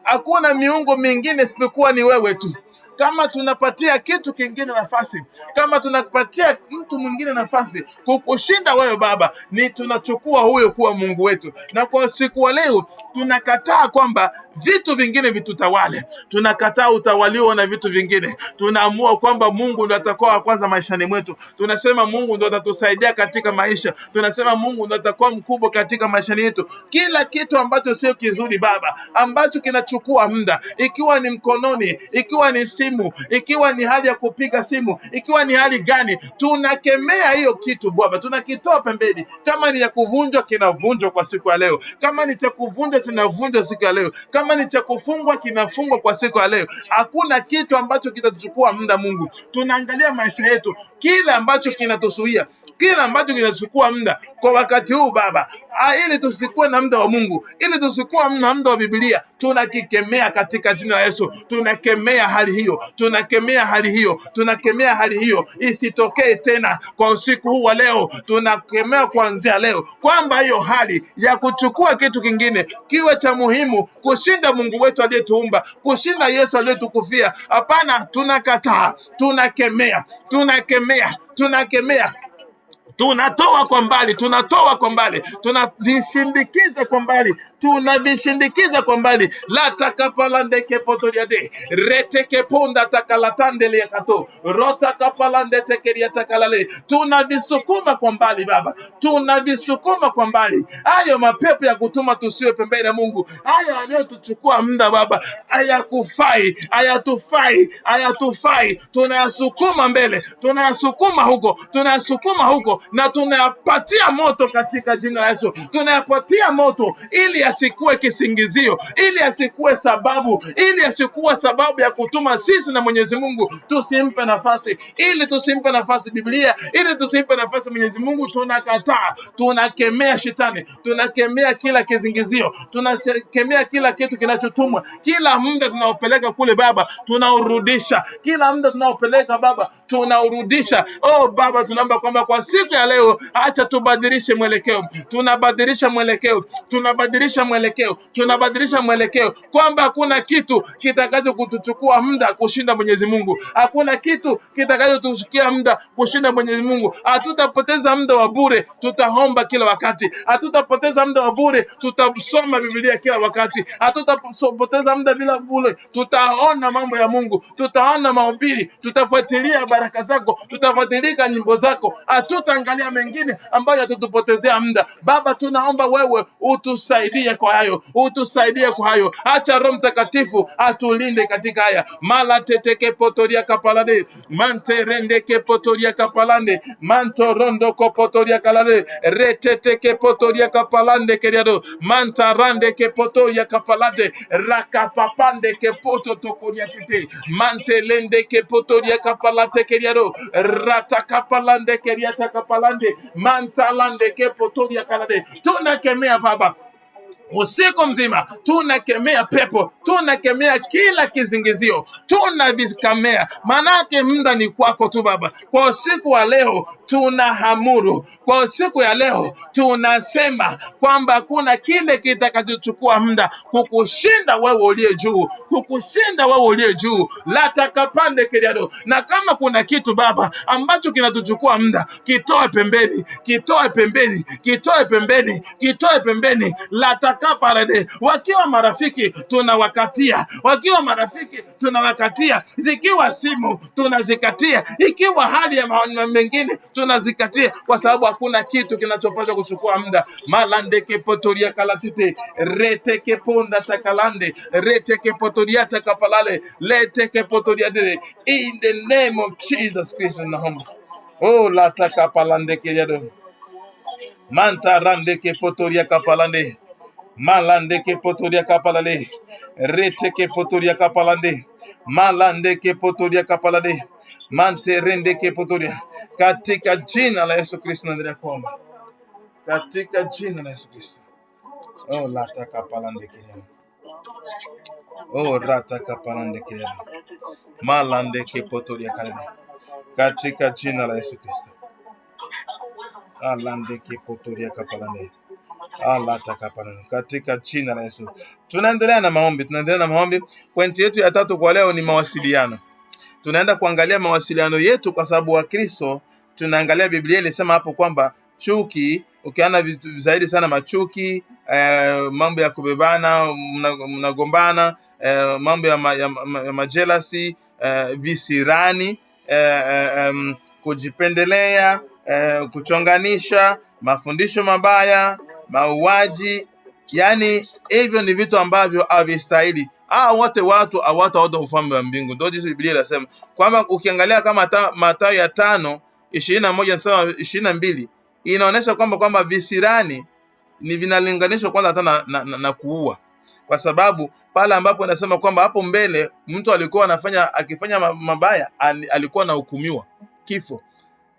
Hakuna miungu mingine isipokuwa ni wewe tu. Kama tunapatia kitu kingine nafasi, kama tunapatia mtu mwingine nafasi kukushinda wewe Baba, ni tunachukua huyo kuwa Mungu wetu. Na kwa siku wa leo tunakataa kwamba vitu vingine vitutawale. Tunakataa utawaliwa na vitu vingine. Tunaamua kwamba Mungu ndo atakuwa wa kwanza maishani mwetu. Tunasema Mungu ndo atatusaidia katika maisha. Tunasema Mungu ndo atakuwa mkubwa katika maishani yetu. Kila kitu ambacho sio kizuri Baba, ambacho kinachukua muda, ikiwa ni mkononi, ikiwa ni simu, ikiwa ni hali ya kupiga simu, ikiwa ni hali gani, tunakemea hiyo kitu Baba, tunakitoa pembeni. Kama ni ya kuvunjwa, kinavunjwa kwa siku ya leo. Kama ni cha kuvunjwa, kinavunjwa siku ya leo. Kama ni cha kufungwa, kinafungwa kwa siku ya leo. Hakuna kitu ambacho kitachukua muda Mungu. Tunaangalia maisha yetu, kila ambacho kinatusuia, kila ambacho kinachukua muda kwa wakati huu Baba, ili tusikuwe na muda wa Mungu, ili tusikuwe na muda wa Biblia, tunakikemea katika jina la Yesu. Tunakemea hali hiyo, tunakemea hali hiyo isitokee tena kwa usiku huu wa leo. Tunakemea kuanzia leo kwamba hiyo hali ya kuchukua kitu kingine kiwe cha muhimu kushinda Mungu wetu aliyetuumba, kushinda Yesu aliyetukufia. Hapana, tunakataa, tunakemea. Tunatoa kwa mbali, tunavisindikiza kwa mbali, tunavishindikiza kwa mbali. La takapalande kepotoriade reteke ponda takalatande liakato rota kapalande tekeria takalale, tunavisukuma kwa mbali Baba, tunavisukuma kwa mbali. Hayo mapepo ya kutuma tusiwe pembeni ya Mungu, hayo yanayotuchukua muda Baba, hayakufai, hayatufai, tunayasukuma mbele, tunayasukuma huko na tunayapatia moto katika jina la Yesu. Tunayapatia moto ili yasikuwe kisingizio, ili yasikuwe sababu, ya kutuma sisi na Mwenyezi Mungu tusimpe nafasi, Biblia, ili tusimpe nafasi Mwenyezi Mungu. Tunakataa, tunakemea shetani, tunakemea kila kizingizio, tunakemea kila kitu kinachotumwa. Kila muda tunaopeleka kule Baba, tunaurudisha. Kila muda tunaopeleka Baba, tunaurudisha. Oh Baba, tunaomba kwamba kwa siku ya leo, acha tubadilishe mwelekeo. Tunabadilisha mwelekeo, kwamba hakuna kitu kitakacho kutuchukua muda kushinda Mwenyezi Mungu. Hakuna kitu kitakacho tusikia muda kushinda Mwenyezi Mungu. Hatutapoteza muda wa bure, tutaomba kila wakati. Hatutapoteza muda wa bure, tutasoma Biblia kila wakati. Hatutapoteza muda bila bure, tutaona mambo ya Mungu, tutaona mahubiri, tutafuatilia baraka zako, tutafuatilia nyimbo zako. Hatutaangalia mengine ambayo yatutupotezea muda. Baba, tunaomba wewe utusaidie kwa hayo, Acha Roho Mtakatifu atulinde katika haya. Mala teteke potoria kapalade manterende ke potoria kapalande mantorondo ko potoria kalade reteteke potoria kapalande keriado mantarande ke potoria kapalade rakapapande ke poto tokoria tete mantelende ke potoria kapalate keriado ratakapalande keriata kapalande mantalande ke potoria kalade. Tunakemea Baba usiku mzima, tunakemea pepo, tunakemea kila kizingizio, tunavikemea. Manake muda ni kwako tu Baba. Kwa usiku wa leo tunahamuru, kwa usiku ya leo tunasema kwamba kuna kile kitakachochukua muda kukushinda wewe uliye juu, la takapande kiriado. Na kama kuna kitu Baba ambacho kinatuchukua muda, kitoe pembeni, la parade. Wakiwa marafiki tunawakatia, zikiwa simu tunazikatia, ikiwa hali ya mengine tunazikatia, kwa sababu hakuna kitu kinachopaswa kuchukua muda. Malande ke potoria kalatite rete ke ponda takalande rete ke potoria takapalale lete ke potoria de. In the name of Jesus Christ naomba. Oh la takapalande ke yado manta rande ke potoria kapalande malande ke potoria kapalale rete ke potoria kapalande malande ke potoria kapalade mante rende ke potoria. Katika jina la Yesu Kristo naendelea kuomba, katika jina la Yesu Kristo. Oh lata kapalande kia, oh rata kapalande kia malande ke potoria kalade, katika jina la Yesu Kristo. Alande ke potoria kapalande katika jina la Yesu. Tunaendelea na maombi. Pointi yetu ya 3 kwa leo ni mawasiliano. Tunaenda kuangalia mawasiliano yetu, kwa sababu wa Kristo tunaangalia Biblia ilisema hapo kwamba chuki, ukiana vitu zaidi sana machuki, mambo ya kubebana, mnagombana, mambo ya majelasi, visirani, kujipendelea, kuchonganisha, mafundisho mabaya, mauaji. Yani hivyo ni vitu ambavyo havistahili. Wote watu hawataona ufalme wa mbingu. Ndio jinsi Biblia inasema kwamba ukiangalia kama Mathayo ya 5:21-22 inaonyesha kwamba visirani ni vinalinganishwa kwanza hata na kuua, kwa sababu pale ambapo inasema kwamba hapo mbele mtu alikuwa akifanya mabaya alikuwa na hukumiwa kifo.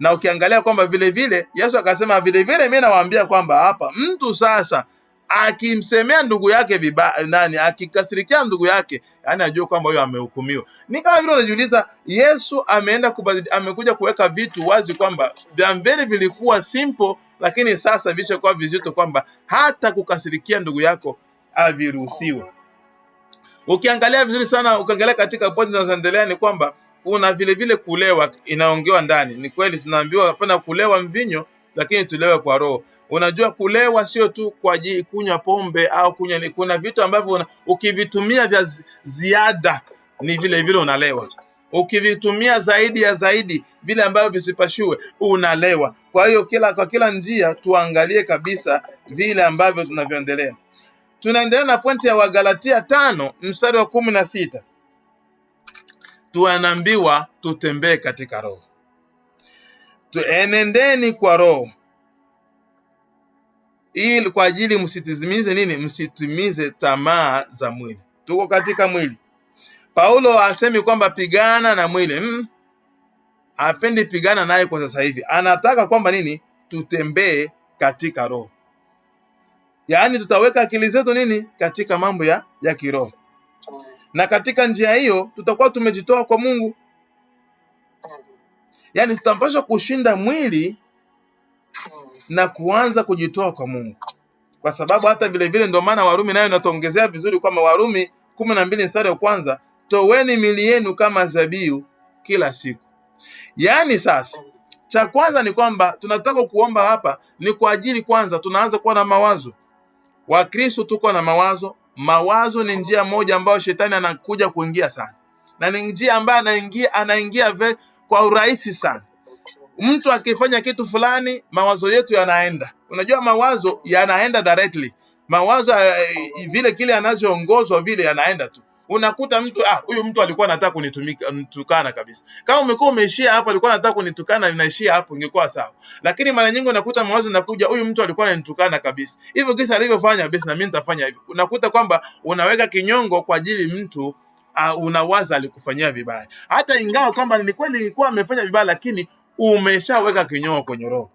Na ukiangalia kwamba vile vile Yesu akasema vile vile mimi nawaambia kwamba hapa mtu sasa akimsemea ndugu yake vibaya, akikasirikia ndugu yake, yani ajue kwamba huyo amehukumiwa. Ni kama vile unajiuliza, Yesu amekuja kuweka vitu wazi kwamba vya mbele vilikuwa simple, lakini sasa vishakuwa vizito, kwamba hata kukasirikia ndugu yako haviruhusiwi. Ukiangalia vizuri sana, ukiangalia katika pointi zinazoendelea ni kwamba kuna vile vile kulewa inaongewa ndani. Ni kweli tunaambiwa hapana kulewa mvinyo, lakini tulewe kwa roho. Unajua kulewa sio tu kwa ajili kunywa pombe au kunywa, kuna vitu ambavyo ukivitumia vya ziada ni vile vile unalewa. Ukivitumia zaidi vile ambavyo visipashue unalewa. Kwa hiyo kwa kila njia tuangalie kabisa vile ambavyo tunavyoendelea. Tunaendelea na pointi ya Wagalatia 5 mstari wa 16. Tunaambiwa tutembee katika roho. Enendeni kwa roho, ili kwa ajili msitimize nini? Msitimize tamaa za mwili. Tuko katika mwili. Paulo asemi kwamba pigana na mwili. Hapendi pigana naye kwa sasa hivi. Anataka kwamba nini? Tutembee katika roho. Yaani tutaweka akili zetu nini? Katika mambo ya kiroho. Na katika njia hiyo tutakuwa tumejitoa kwa Mungu. Yaani tutapaswa kushinda mwili na kuanza kujitoa kwa Mungu. Kwa sababu hata vile vile ndio maana Warumi nayo inatuongezea vizuri kwamba Warumi 12 mstari wa 1, toweni miili yenu kama dhabihu kila siku. Yaani sasa cha kwanza ni kwamba tunataka kuomba hapa ni kwa ajili kwanza tunaanza kuwa na mawazo. Wakristo tuko na mawazo. Mawazo ni njia moja ambayo shetani anakuja kuingia sana. Na ni njia ambayo anaingia kwa urahisi sana. Mtu akifanya kitu fulani, mawazo yetu yanaenda. Unajua mawazo yanaenda directly. Mawazo vile kile anachoongozwa vile yanaenda tu. Unakuta mtu huyu mtu alikuwa anataka kunitukana kabisa. Kama umekuwa umeishia hapo, alikuwa anataka kunitukana, inaishia hapo, ingekuwa sawa. Lakini mara nyingi unakuta mawazo yanakuja, huyu mtu alikuwa ananitukana kabisa. Hivyo kisa alivyofanya basi na mimi nitafanya hivyo. Unakuta kwamba unaweka kinyongo kwa ajili mtu unawaza alikufanyia vibaya. Hata ingawa kwamba ni kweli ilikuwa amefanya vibaya, lakini umeshaweka kinyongo kwenye roho.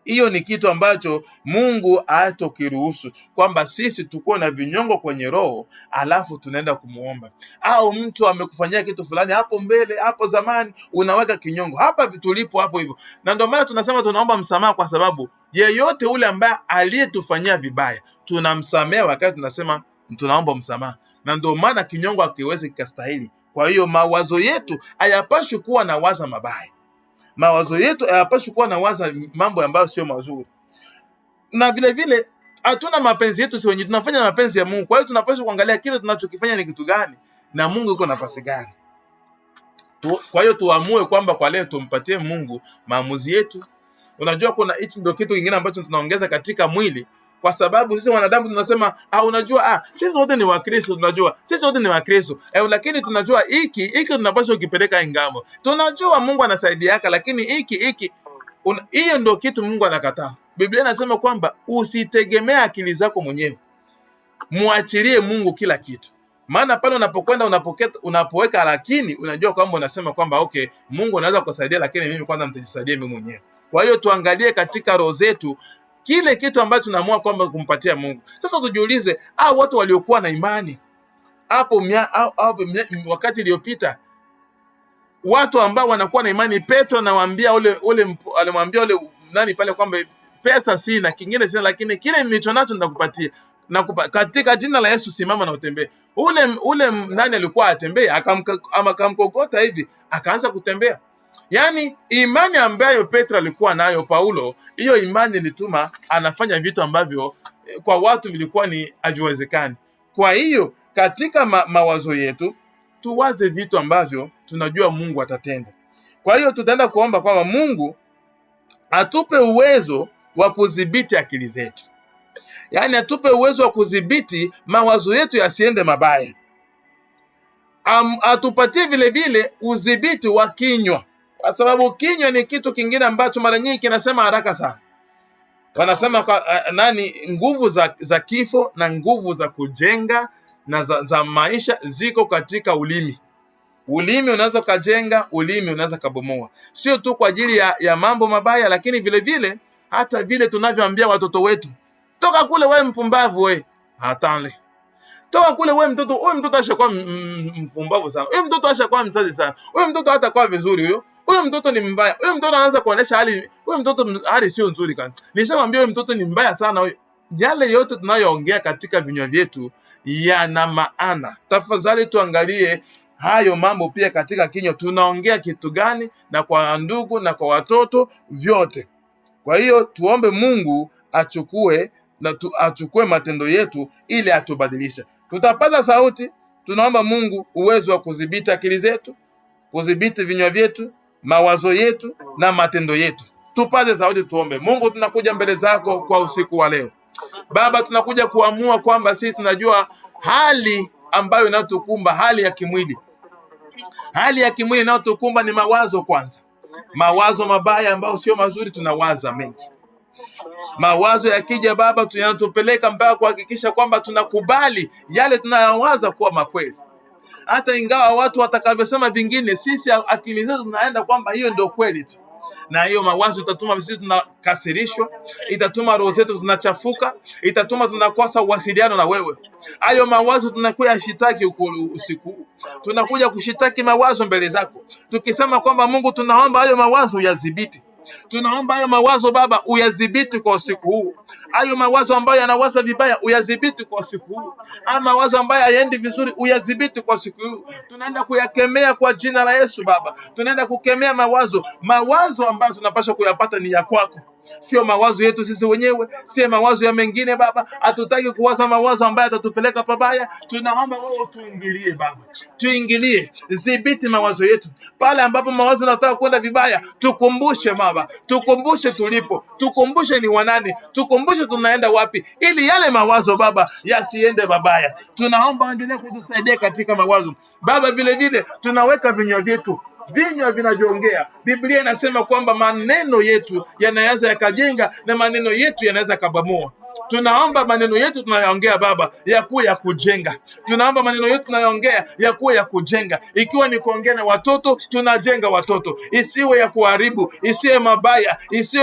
Hiyo ni kitu ambacho Mungu hatokiruhusu, kwamba sisi tuko na vinyongo kwenye roho alafu tunaenda kumuomba. Au mtu amekufanyia kitu fulani hapo mbele, hapo zamani, unaweka kinyongo. Hapa tulipo hapo hivyo. Na ndio maana tunasema tunaomba msamaha, kwa sababu yeyote ule ambaye aliyetufanyia vibaya tunamsamea wakati tunasema tunaomba msamaha. Na ndio maana kinyongo hakiwezi kikastahili. Kwa hiyo mawazo yetu hayapaswi kuwa na waza mabaya. Mawazo yetu hayapaswi kuwa na waza mambo ambayo sio mazuri. Na vile vile hatuna mapenzi yetu sisi wenyewe, tunafanya mapenzi ya Mungu. Kwa hiyo tunapaswa kuangalia kile tunachokifanya ni kitu gani na Mungu yuko nafasi gani. Kwa hiyo tuamue kwamba kwa leo tumpatie Mungu maamuzi yetu. Unajua kuna hichi ndio kitu kingine ambacho tunaongeza katika mwili, kwa sababu sisi wanadamu tunasema unajua sisi wote ni Wakristo, tunajua sisi wote ni Wakristo lakini tunajua hiki tunapaswa kukipeleka ingamo. Tunajua Mungu anasaidiaka, lakini hiki hiyo ndio kitu Mungu anakataa. Biblia inasema kwamba usitegemea akili zako mwenyewe, muachilie Mungu kila kitu. Maana pale unapokwenda unapoweka lakini, unajua kwamba unasema kwamba okay, Mungu anaweza kusaidia, lakini mimi kwanza nitajisaidia mimi mwenyewe. Kwa hiyo tuangalie katika roho zetu kile kitu ambacho tunaamua kwamba kumpatia Mungu. Sasa tujiulize, watu waliokuwa na imani hapo wakati iliyopita, watu ambao wanakuwa na imani, Petro anawaambia alimwambia ule nani pale kwamba pesa sina, kingine sina, lakini kile nilicho nacho nitakupatia. Katika jina la Yesu simama na utembee. Ule nani alikuwa atembee, akamkokota hivi akaanza kutembea. Yaani imani ambayo Petro alikuwa nayo, Paulo, hiyo imani ilituma anafanya vitu ambavyo kwa watu vilikuwa ni haviwezekani. Kwa hiyo katika mawazo yetu tuwaze vitu ambavyo tunajua Mungu atatenda. Kwa hiyo tutaenda kuomba kwamba Mungu atupe uwezo wa kudhibiti akili zetu. Yaani atupe uwezo wa kudhibiti mawazo yetu yasiende mabaya. Atupatie vile vile udhibiti wa kinywa. Kwa sababu kinywa ni kitu kingine ambacho mara nyingi kinasema haraka sana. Wanasema nguvu za kifo na nguvu za kujenga na za maisha ziko katika ulimi. Ulimi unaweza kujenga, ulimi unaweza kubomoa. Sio tu kwa ajili ya mambo mabaya, lakini vile vile hata vile tunavyoambia watoto wetu, toka kule wewe mpumbavu wewe. Hatani. Toka kule wewe mtoto, huyu mtoto ashakuwa mpumbavu sana. Huyu mtoto ashakuwa msazi sana. Huyu mtoto hatakuwa vizuri huyo. Huyu mtoto ni mbaya. Huyu mtoto anaanza kuonesha huyu mtoto hali sio nzuri kana. Nishamwambia huyu mtoto ni mbaya sana huyu. Yale yote tunayoongea katika vinywa vyetu yana maana. Tafadhali tuangalie hayo mambo pia katika kinywa. Tunaongea kitu gani na kwa ndugu na kwa watoto vyote. Kwa hiyo tuombe Mungu achukue matendo yetu ili atubadilishe. Tutapaza sauti, tunaomba Mungu uwezo wa kudhibiti akili zetu, kudhibiti vinywa vyetu, mawazo yetu na matendo yetu. Tupaze sauti, tuombe. Mungu, tunakuja mbele zako kwa usiku wa leo. Baba, tunakuja kuamua kwamba sisi tunajua hali ambayo inayotukumba, hali ya kimwili. Hali ya kimwili inayotukumba ni mawazo kwanza. Mawazo mabaya ambayo sio mazuri, tunawaza mengi. Mawazo yakija Baba, tunatupeleka mpaka kuhakikisha kwamba tunakubali yale tunayowaza kuwa makweli, hata ingawa watu watakavyosema vingine. Sisi akili zetu tunaenda kwamba hiyo ndio kweli tu, na hiyo mawazo itatuma sisi tunakasirishwa, itatuma roho zetu zinachafuka, itatuma tunakosa uwasiliano na wewe. Hayo mawazo tunakuja shitaki usiku, tunakuja kushitaki mawazo mbele zako, tukisema kwamba Mungu, tunaomba hayo mawazo uyadhibiti. Tunaomba hayo mawazo Baba uyadhibiti kwa usiku huu. Hayo mawazo ambayo yanawaza vibaya uyadhibiti kwa usiku huu. Hayo mawazo ambayo hayaendi vizuri uyadhibiti kwa usiku huu. Tunaenda kuyakemea kwa jina la Yesu Baba. Tunaenda kukemea mawazo ambayo tunapaswa kuyapata ni ya kwako, sio mawazo yetu sisi wenyewe, sio mawazo ya mengine Baba. Hatutaki kuwaza mawazo ambayo yatatupeleka pabaya. Tunaomba wewe tuingilie Baba, tuingilie, dhibiti mawazo yetu. Pale ambapo mawazo yanataka kwenda vibaya, tukumbushe Baba, tukumbushe tulipo, tukumbushe ni wanani, tukumbushe tunaenda wapi, ili yale mawazo Baba yasiende babaya. Tunaomba endelee kutusaidia katika mawazo Baba. Vile vile tunaweka vinywa vyetu, vinywa vinavyoongea. Biblia inasema kwamba maneno yetu yanaweza yakajenga na maneno yetu yanaweza kabomoa. Tunaomba maneno yetu tunayoongea Baba yakuwe ya kujenga. Tunaomba maneno yetu tunayoongea yakuwe ya kujenga. Ikiwa ni kuongea na watoto, tunajenga watoto. Isiwe ya kuharibu, isiwe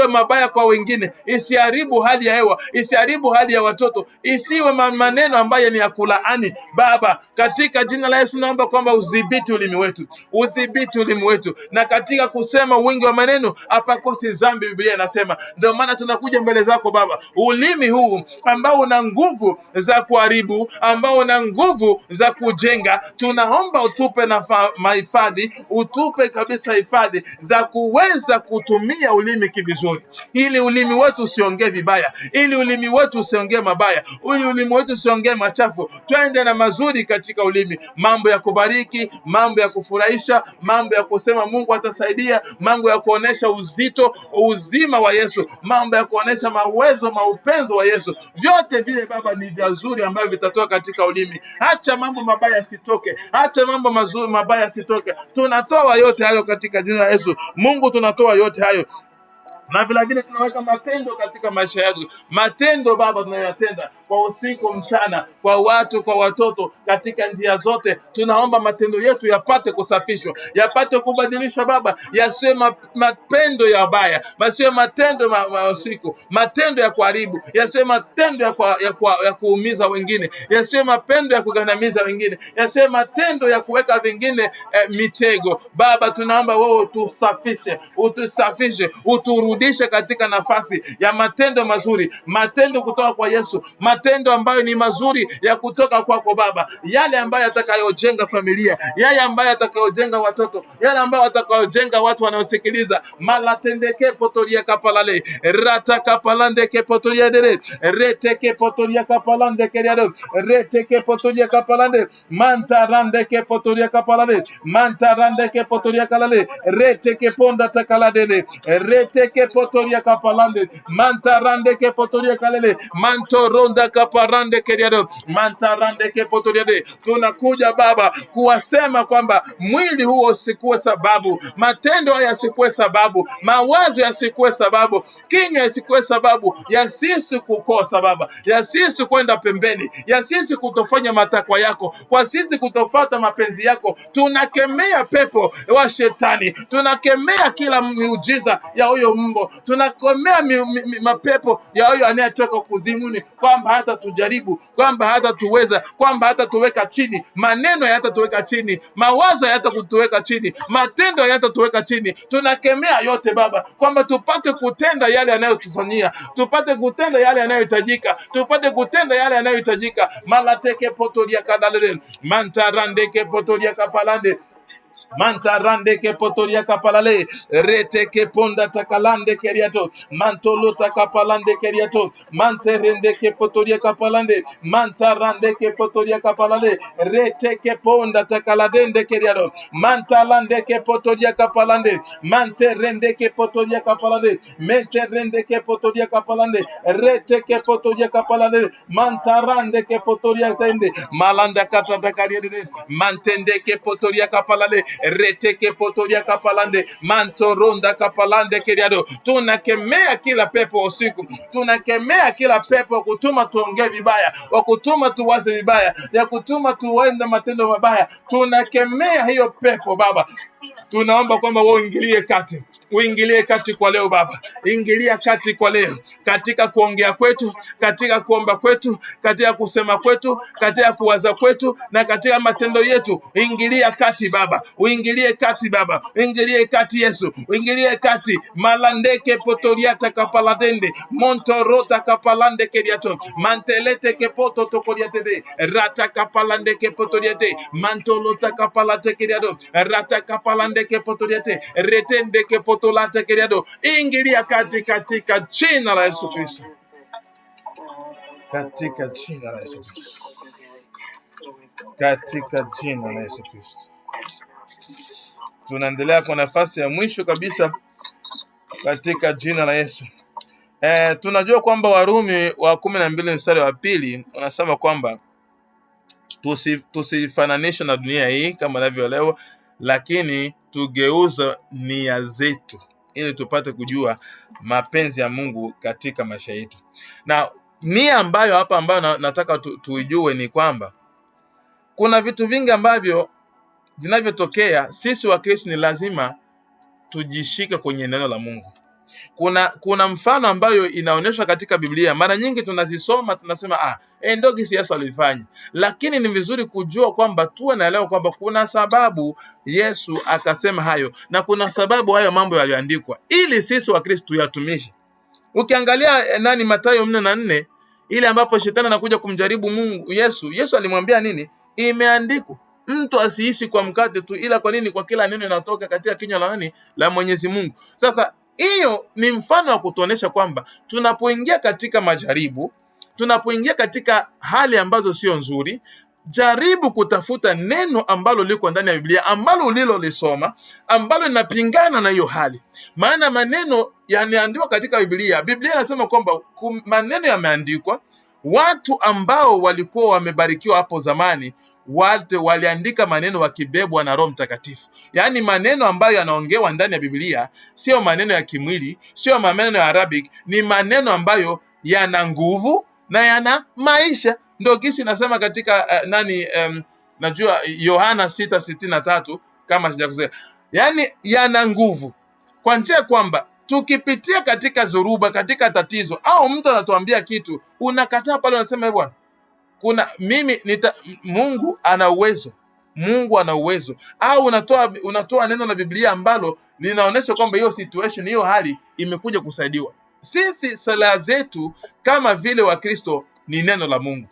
mabaya kwa wengine, isiharibu hali ya hewa, isiharibu hali ya watoto, isiwe maneno ambayo ni ya kulaani Baba. Katika jina la Yesu naomba kwamba udhibiti ulimi wetu, na katika kusema wingi wa maneno hapakosi dhambi, Biblia inasema. Ndio maana tunakuja mbele zako Baba, ulimi huu ambao una nguvu za kuharibu, ambao una nguvu za kujenga, tunaomba utupe na mahifadhi, utupe kabisa hifadhi za kuweza kutumia ulimi kivizuri, ili ulimi wetu usiongee vibaya, ili ulimi wetu usiongee mabaya, ili ulimi wetu usiongee machafu. Twende na mazuri katika ulimi, mambo ya kubariki, mambo ya kufurahisha, mambo ya kusema Mungu atasaidia, mambo ya kuonesha uzima wa Yesu, mambo ya kuonesha maupenzo wa Yesu. Vyote vile Baba ni vizuri ambavyo vitatoka katika ulimi. Acha mambo mabaya yasitoke, acha mambo mabaya yasitoke. Tunatoa yote hayo katika jina la Yesu. Mungu, tunatoa yote hayo, na vile vile tunaweka matendo katika maisha yetu. Matendo Baba tunayotenda kwa usiku mchana, kwa watu, kwa watoto, katika njia zote. Tunaomba matendo yetu yapate kusafishwa, yapate kubadilishwa Baba, yasiwe matendo ya baya, yasiwe matendo ya usiku, matendo ya kuharibu, yasiwe matendo ya kuumiza wengine, yasiwe matendo ya kugandamiza wengine, yasiwe matendo ya kuweka vingine mitego. Baba, tunaomba wewe utusafishe, uturudishe katika nafasi ya matendo mazuri, matendo kutoka kwa Yesu, matendo ambayo ni mazuri ya kutoka kwako Baba, yale ambayo yatakayojenga familia, yale ambayo yatakayojenga watoto, yale ambayo yatakayojenga watu wanaosikiliza. Malatendeke potoria kapalale, rata kapalande ke potoria dere, reteke potoria kapalande keriado, reteke potoria kapalande, mantarande ke potoria kapalale, mantarande ke potoria kalale, reteke ponda takalade, reteke potoria kapalande, mantarande ke potoria kalale, mantoronda kaparande keriado, mantarande ke potoria de. Tunakuja Baba kuwasema kwamba mwili huo usikuwe sababu, matendo haya yasikuwe sababu, mawazo yasikuwe sababu, kinywa yasikuwe sababu ya sisi kukosa Baba, ya sisi kwenda pembeni, ya sisi kutofanya matakwa yako, kwa sisi kutofuata mapenzi yako. Tunakemea pepo wa shetani, tunakemea kila miujiza ya huyo mbo, tunakemea mapepo ya huyo anayetoka kuzimuni, kwamba hata tujaribu, kwamba hata tuweza, kwamba hata tuweka chini. Maneno hata tuweka chini, mawazo hata kutuweka chini, matendo hata tuweka chini. Tunakemea yote Baba, kwamba tupate kutenda yale yanayotufanyia, tupate kutenda yale yanayohitajika, tupate kutenda yale yanayohitajika. Malateke potoria kadalele, mantarandeke potoria kapalande, Mantarande ke potoria kapalale, rete ke ponda takalande keriato, mantolo takapalande keriato, manterende ke potoria kapalande, mantarande ke potoria kapalale, rete ke ponda takaladende keriato, mantalande ke potoria kapalande, manterende ke potoria kapalande, menterende ke potoria kapalande, rete ke potoria kapalande, mantarande ke potoria tende, malanda kata takariade, mantende ke potoria kapalale, rete ke potoria kapalande, mantoronda kapalande keriado. Tunakemea kila pepo usiku, tunakemea kila pepo kutuma tuongee vibaya, wa kutuma tuwaze vibaya, ya kutuma tuende matendo mabaya. Tunakemea hiyo pepo Baba. Tunaomba kwamba uingilie kati, uingilie kati kwa leo Baba, ingilia kati kwa leo, katika kuongea kwetu, katika kuomba kwetu, katika kusema kwetu, katika kuwaza kwetu na katika matendo yetu. Ingilia kati Baba, uingilie kati Baba, uingilie kati Yesu, uingilie kati. Malandeke potoriata kapaladende, montorota kapalande keriato, mantelete kepoto tokoriate, rata kapalande kepotoriate, mantolota kapalate keriado, rata kapalande kepotoriate, retende kepotolate keriado. Ingilia kati katika jina la Yesu Kristo, katika jina la Yesu Kristo, katika jina la Yesu Kristo. Tunaendelea kwa nafasi ya mwisho kabisa katika jina la Yesu. Tunajua kwamba Warumi wa 12 mstari wa 2 unasema kwamba tusifananishe na dunia hii kama inavyoelewa, lakini tugeuze nia zetu ili tupate kujua mapenzi ya Mungu katika maisha yetu. Na nia ambayo nataka tuijue ni kwamba kuna vitu vingi ambavyo vinavyotokea. Sisi wa Kristo ni lazima tujishike kwenye neno la Mungu. Kuna mfano ambayo inaonyeshwa katika Biblia. Mara nyingi tunazisoma tunasema ndio gisi Yesu alifanya, lakini ni vizuri kujua kwamba tuwe naelewa kwamba kuna sababu Yesu akasema hayo, na kuna sababu hayo mambo yaliandikwa ili sisi wa Kristo tuyatumishe. Ukiangalia Mathayo 4:4, ile ambapo shetani anakuja kumjaribu Mungu Yesu alimwambia nini? Imeandikwa, mtu asiishi kwa mkate tu, ila kwa nini? Kwa kila neno linatoka katika kinywa la Mwenyezi Mungu. Sasa hiyo ni mfano wa kutuonesha kwamba tunapoingia katika majaribu, tunapoingia katika hali ambazo sio nzuri, jaribu kutafuta neno ambalo liko ndani ya Biblia, ambalo ulilolisoma, ambalo linapingana na hiyo hali. Maana maneno yanaandikwa katika Biblia. Biblia inasema kwamba maneno yameandikwa, watu ambao walikuwa wamebarikiwa hapo zamani waliandika maneno wakibebwa na Roho Mtakatifu. Yaani maneno ambayo yanaongewa ndani ya Biblia sio maneno ya kimwili, sio maneno ya Arabic, ni maneno ambayo yana nguvu na yana maisha. Ndio kisi nasema katika najua Yohana 6:63 kama sijakosea. Yaani yana nguvu kwa njia kwamba tukipitia katika zoruba, katika tatizo, au mtu anatuambia kitu, unakataa pale, unasema bwana, Mungu ana uwezo. Mungu ana uwezo. Au unatoa neno la Biblia ambalo linaonyesha kwamba hiyo situation, hiyo hali imekuja kusaidiwa. Sisi sala zetu kama vile wa Kristo ni neno la Mungu.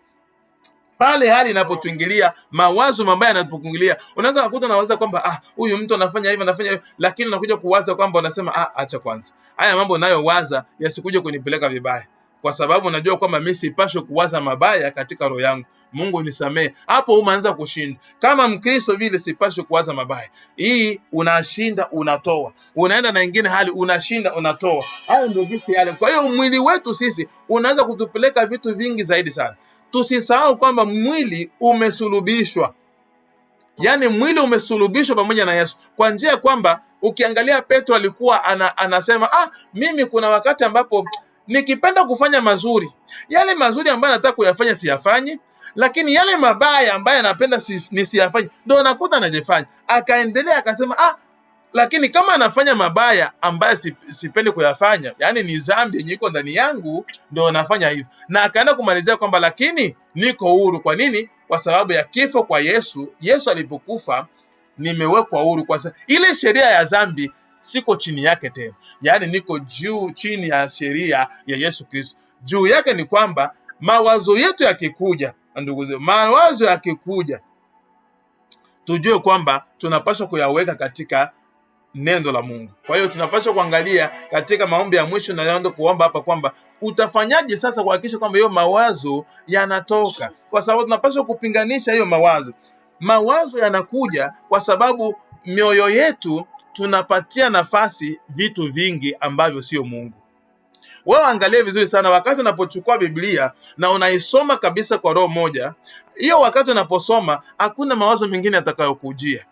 Pale hali inapotuingilia, mawazo mabaya yanapokuingilia, unaweza kukuta nawaza kwamba huyu mtu anafanya hivi, lakini unakuja kuwaza kwamba unasema acha kwanza, haya mambo nayowaza yasikuje kunipeleka vibaya, kwa sababu najua kwamba mimi sipaswi kuwaza mabaya katika roho yangu. Mungu nisamee. Hapo umeanza kushinda. Kama Mkristo vile sipaswi kuwaza mabaya. Hii unashinda, unatoa. Unaenda na nyingine hali, unashinda, unatoa. Hayo ndio jinsi yale. Kwa hiyo mwili wetu sisi unaanza kutupeleka vitu vingi zaidi sana. Tusisahau kwamba mwili umesulubishwa. Yaani mwili umesulubishwa pamoja na Yesu. Kwa njia kwamba ukiangalia Petro alikuwa anasema mimi kuna wakati ambapo nikipenda kufanya mazuri, yale mazuri ambayo nataka kuyafanya siyafanyi, lakini yale mabaya ambayo napenda nisiyafanye ndio nakuta anajifanya. Akaendelea akasema lakini kama anafanya mabaya ambayo sipendi kuyafanya, yani ni dhambi yenye iko ndani yangu, ndio nafanya hivyo. Na akaenda kumalizia kwamba lakini niko huru. Kwa nini? Kwa sababu ya kifo kwa Yesu. Yesu alipokufa nimewekwa huru, kwa sababu ile sheria ya dhambi siko chini yake tena. Yaani niko chini ya sheria ya Yesu Kristo. Juu yake ni kwamba mawazo yetu yakikuja, ndugu zangu, mawazo yakikuja, tujue kwamba tunapaswa kuyaweka katika neno la Mungu. Kwa hiyo tunapaswa kuangalia katika maombi ya mwisho, na naomba kuomba hapa kwamba utafanyaje sasa kuhakikisha kwamba hiyo mawazo yanatoka, kwa sababu tunapaswa kupinganisha hiyo mawazo. Mawazo yanakuja kwa sababu mioyo yetu tunapatia nafasi vitu vingi ambavyo sio Mungu. Wewe angalia vizuri sana wakati unapochukua Biblia na unaisoma kabisa kwa roho moja, hiyo wakati unaposoma hakuna mawazo mengine yatakayokujia.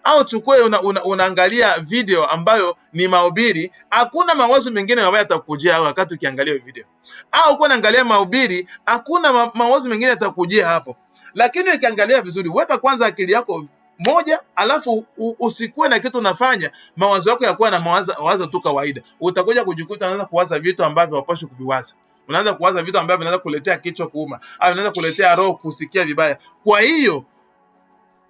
Au chukue unaangalia video ambayo ni mahubiri, hakuna mawazo mengine ambayo yatakujia wakati ukiangalia video. Au uko unaangalia mahubiri, hakuna mawazo mengine yatakujia hapo. Lakini ukiangalia vizuri, weka kwanza akili yako moja, alafu usikuwe na kitu unafanya mawazo yako yakuwa na mawazo tu kawaida. Utakuja kujikuta unaanza kuwaza vitu ambavyo hupaswi kuviwaza. Unaanza kuwaza vitu ambavyo vinaweza kuletea kichwa kuuma au vinaweza kuletea roho kusikia vibaya. Kwa hiyo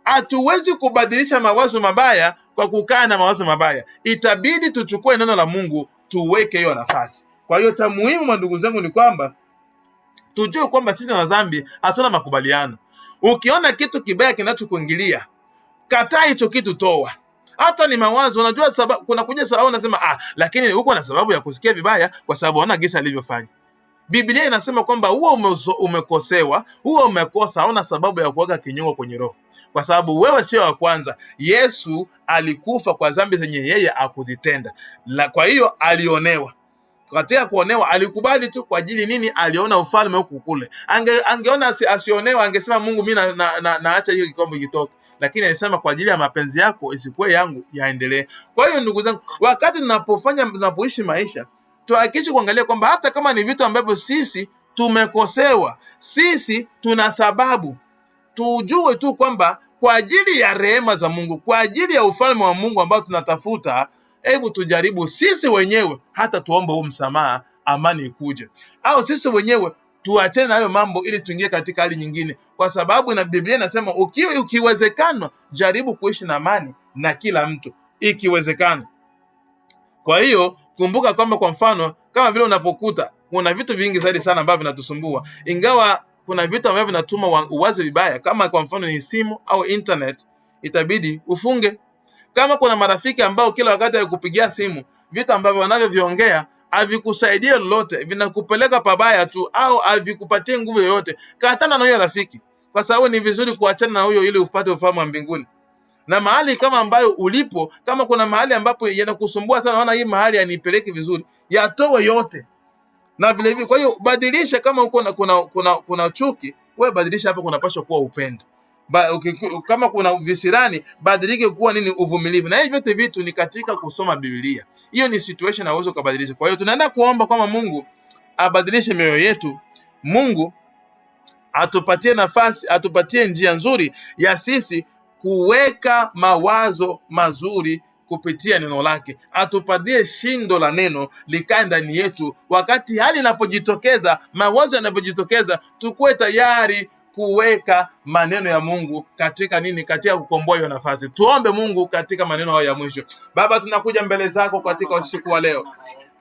hatuwezi kubadilisha mawazo mabaya kwa kukaa na mawazo mabaya. Itabidi tuchukue neno la Mungu tuweke hiyo nafasi. Kwa hiyo cha muhimu ndugu zangu ni kwamba tujue kwamba sisi na dhambi hatuna makubaliano. Ukiona kitu kibaya kinachokuingilia, kataa hicho kitu, toa. Hata ni mawazo, unajua sababu, kuna kuja sababu unasema lakini huko na sababu ya kusikia vibaya kwa sababu ona gisa alivyofanya. Biblia inasema kwamba huo umekosewa, huo umekosa, hauna sababu ya kuweka kinyongo kwenye roho. Kwa sababu wewe sio wa kwanza. Yesu alikufa kwa dhambi zenye yeye akuzitenda. Kwa hiyo alionewa. Katika kuonewa alikubali tu kwa ajili nini? Aliona ufalme huku kule. Angeona asionewa, angesema Mungu mimi naacha hiyo kikombe kitoke. Lakini alisema kwa ajili ya mapenzi yako isikuwe yangu, yaendelee. Kwa hiyo ndugu zangu, wakati tunapoishi maisha, tuhakikishe kuangalia kwamba hata kama ni vitu ambavyo sisi tumekosewa, sisi tuna sababu. Tujue tu kwamba kwa ajili ya rehema za Mungu, kwa ajili ya ufalme wa Mungu ambao tunatafuta, hebu tujaribu sisi wenyewe hata tuombe huu msamaha, amani ikuje. Au sisi wenyewe tuachane na hayo mambo ili tuingie katika hali nyingine. Kwa sababu na Biblia inasema ukiwezekana jaribu kuishi na amani na kila mtu ikiwezekana. Kwa hiyo kumbuka kwamba kwa mfano kama vile unapokuta kuna vitu vingi zaidi sana ambavyo vinatusumbua, ingawa kuna vitu ambavyo vinatuma uwaze vibaya, kama kwa mfano ni simu au internet, itabidi ufunge. Kama kuna marafiki ambao kila wakati wakupigia simu, vitu ambavyo wanavyoviongea havikusaidia lolote, vinakupeleka pabaya tu au havikupatie nguvu yoyote, katana na huyo rafiki, kwa sababu ni vizuri kuachana na huyo ili upate ufahamu wa mbinguni. Na mahali kama ambayo ulipo, kama kuna mahali ambapo yanakusumbua sana, naona hii mahali yanipeleki vizuri, yatoe yote. Na vile vile, kwa hiyo badilisha. Kama uko kuna chuki, wewe badilisha hapa, kunapaswa kuwa upendo. Kama kuna visirani, badilike kuwa nini? Uvumilivu. Na hivi vyote vitu ni katika kusoma Biblia. Hiyo ni situation aweze kubadilisha. Kwa hiyo tunaenda kuomba kama Mungu abadilishe mioyo yetu. Mungu atupatie nafasi, atupatie njia nzuri ya sisi kuweka mawazo mazuri kupitia neno lake. Atupatie shindo la neno likae ndani yetu. Wakati hali inapojitokeza, mawazo yanapojitokeza, tukue tayari kuweka maneno ya Mungu katika nini? Katika kukomboa hiyo nafasi. Tuombe Mungu katika maneno hayo ya mwisho. Baba, tunakuja mbele zako katika usiku wa leo.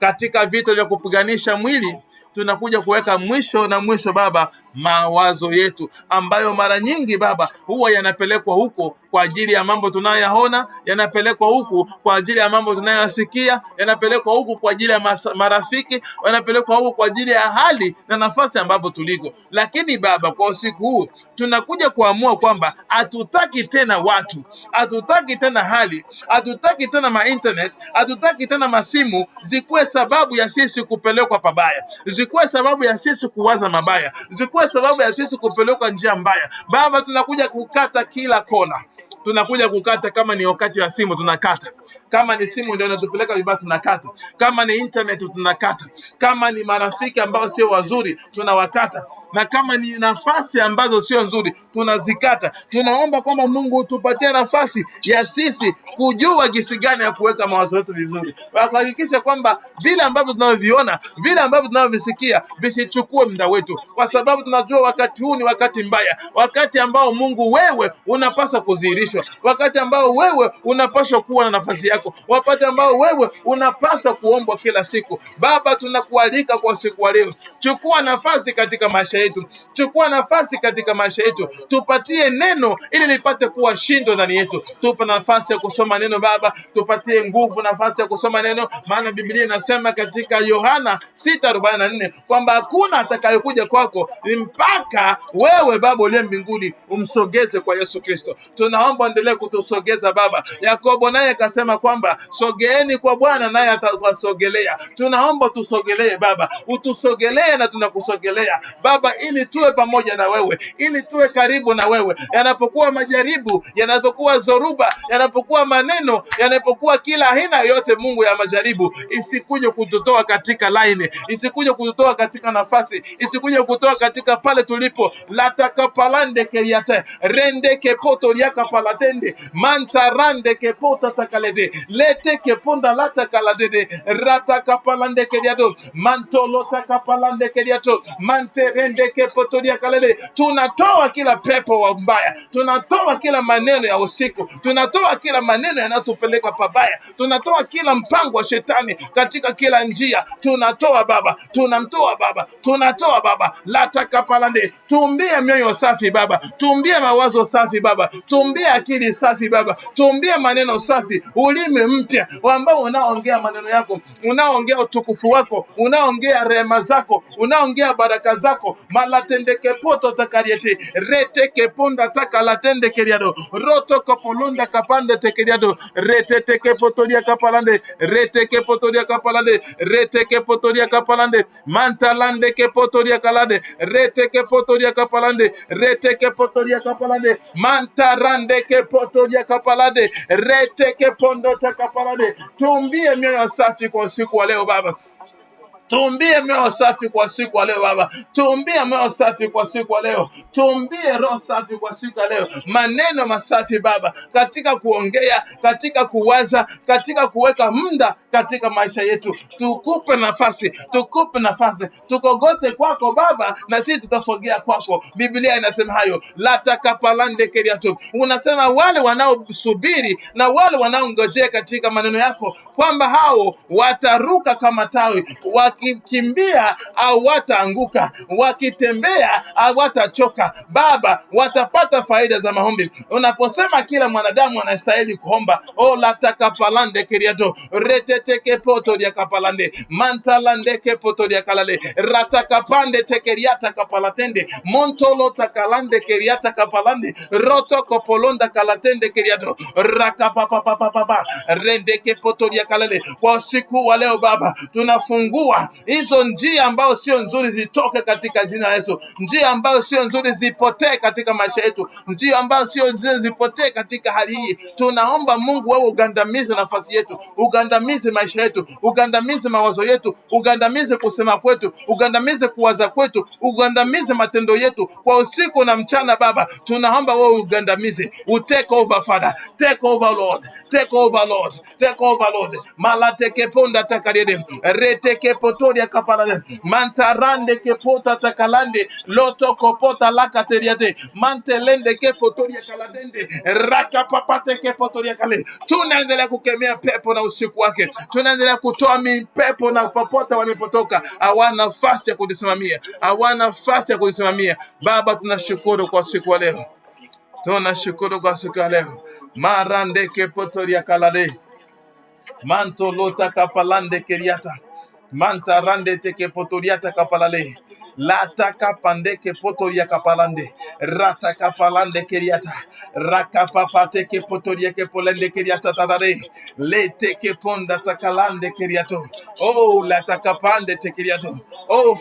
Katika vita vya kupiganisha mwili, tunakuja kuweka mwisho Baba mawazo yetu ambayo mara nyingi Baba huwa yanapelekwa huko kwa ajili ya mambo tunayoyaona, yanapelekwa huku kwa ajili ya mambo tunayoyasikia, yanapelekwa huku kwa ajili ya marafiki, yanapelekwa huku kwa ajili ya hali na nafasi ambapo tuliko. Lakini Baba, kwa usiku huu tunakuja kuamua kwamba hatutaki tena watu, hatutaki tena hali, hatutaki tena internet, hatutaki tena masimu zikuwe sababu ya sisi kupelekwa pabaya, zikuwe sababu ya sisi kuwaza mabaya, zikuwe sababu ya sisi kupelekwa njia mbaya. Baba, tunakuja kukata kila kona. Tunakuja kukata. Kama ni wakati wa simu tunakata, kama ni simu ndio inatupeleka vibaya tunakata, kama ni internet tunakata, kama ni marafiki ambao sio wazuri tunawakata, na kama ni nafasi ambazo sio nzuri tunazikata. Tunaomba kwamba Mungu tupatie nafasi ya sisi kujua jinsi gani ya kuweka mawazo yetu vizuri, kuhakikisha kwamba vile ambavyo tunavyoviona, vile ambavyo tunavyovisikia visichukue muda wetu, kwa sababu tunajua wakati huu ni wakati mbaya, wakati ambao Mungu wewe unapaswa kudhihirishwa, wakati ambao wewe unapaswa kuwa na nafasi yako yako, wakati ambao wewe unapaswa kuombwa kila siku. Baba, tunakualika kwa siku wa leo, chukua nafasi katika maisha yetu, chukua nafasi katika maisha yetu, tupatie neno ili lipate kuwa shindo ndani yetu. Tupa nafasi ya kusoma neno Baba, tupatie nguvu, nafasi ya kusoma neno, maana Biblia inasema katika Yohana 6:44 kwamba hakuna atakayekuja kwako mpaka wewe Baba uliye mbinguni umsogeze kwa Yesu Kristo. Tunaomba endelee kutusogeza Baba. Yakobo naye akasema kwamba sogeeni kwa Bwana naye atawasogelea. Tunaomba tusogelee Baba, utusogelee na tunakusogelea Baba, ili tuwe pamoja na wewe, ili tuwe karibu na wewe. Yanapokuwa majaribu, yanapokuwa zoruba, yanapokuwa maneno, yanapokuwa kila aina yote Mungu ya majaribu, isikuje kututoa katika line, isikuje kututoa katika nafasi, isikuje kutoa katika pale tulipo. Latakapalande keriate rende kepoto liaka palatende mantarande kepota takalede lete keponda latakalade ratakapalande keriado mantolo takapalande keriato manterende kepoto liakalede. Tunatoa kila pepo wa mbaya, tunatoa kila maneno ya usiku, tunatoa kila maneno yanayotupeleka pabaya, tunatoa kila mpango wa shetani katika kila njia, tunatoa Baba, tunamtoa Baba, tunatoa Baba. Latakapalande, tuumbie mioyo safi Baba, tuumbie mawazo safi Baba, tuumbie akili safi Baba, tuumbie maneno safi, ulimi mpya ambao unaongea maneno yako, unaongea utukufu wako, unaongea rehema zako, unaongea baraka zako. Malatendeke poto takariete reteke ponda takalatende keriado roto kopolonda kapande tekeriado reteke potodia kapalande reteke potodia kapalande reteke potodia kapalande mantalande ke potodia kalande reteke potodia kapalande reteke potodia kapalande mantarande ke potodia kapalande reteke pondo takapalande. Tuumbie mioyo safi kwa siku wa leo Baba, tuumbie mioyo safi kwa siku leo Baba, tuumbie mioyo safi kwa siku leo, tuumbie roho safi kwa siku leo, maneno masafi Baba, katika kuongea, katika kuwaza, katika kuweka muda katika maisha yetu. Tukupe nafasi, tukupe nafasi, tukogote kwako Baba, na sisi tutasogea kwako. Biblia inasema hayo, latakapalande keriato. Unasema wale wanaosubiri na wale wanaongojea katika maneno yako kwamba hao wataruka kama tawi, wakikimbia hawataanguka, wakitembea hawatachoka Baba, watapata faida za maombi. Unaposema kila mwanadamu anastahili kuomba, latakapalande keriato reteteke poto dia kapalande mantalande ke poto dia kalale ratakapande tekeriata kapalatende montolo takalande keriata kapalande roto kopolonda kalatende keriato rakapapapapapa rendeke poto dia kalale. Kwa siku wa leo Baba, tunafungua hizo njia ambazo sio nzuri zitoke katika jina la Yesu, njia ambazo sio nzuri zipotee katika maisha yetu, njia ambazo sio nzuri zipotee katika hali hii. Tunaomba Mungu wewe ugandamize nafasi yetu, ugandamize maisha yetu, ugandamize mawazo yetu, ugandamize kusema kwetu, ugandamize kuwaza kwetu, ugandamize matendo yetu kwa usiku na mchana Baba. Tunaomba wewe ugandamize, take over Father, take over Lord, take over Lord, take over Lord. Malateke ponda takarede reteke potoria kapalade mantarande ke pota takalande loto kopota lakateriate mantelende ke potoria kaladende rakapapate ke potoria kale. Tunaendelea kukemea pepo na usiku wake, tunaendelea kutoa mipepo na popote walipotoka, hawana nafasi ya kujisimamia, hawana nafasi ya kujisimamia Baba. Tunashukuru kwa siku wa leo, tunashukuru kwa siku ya leo. Marande ke potoria kalade manto lota kapalande keriata manta rande teke potoriata kapalale lata kapande ke potoria kapalande rata kapalande keriata rakapapate ke potoria ke polende keriata tadare lete ke ponda takalande keriato lata kapande te keriato.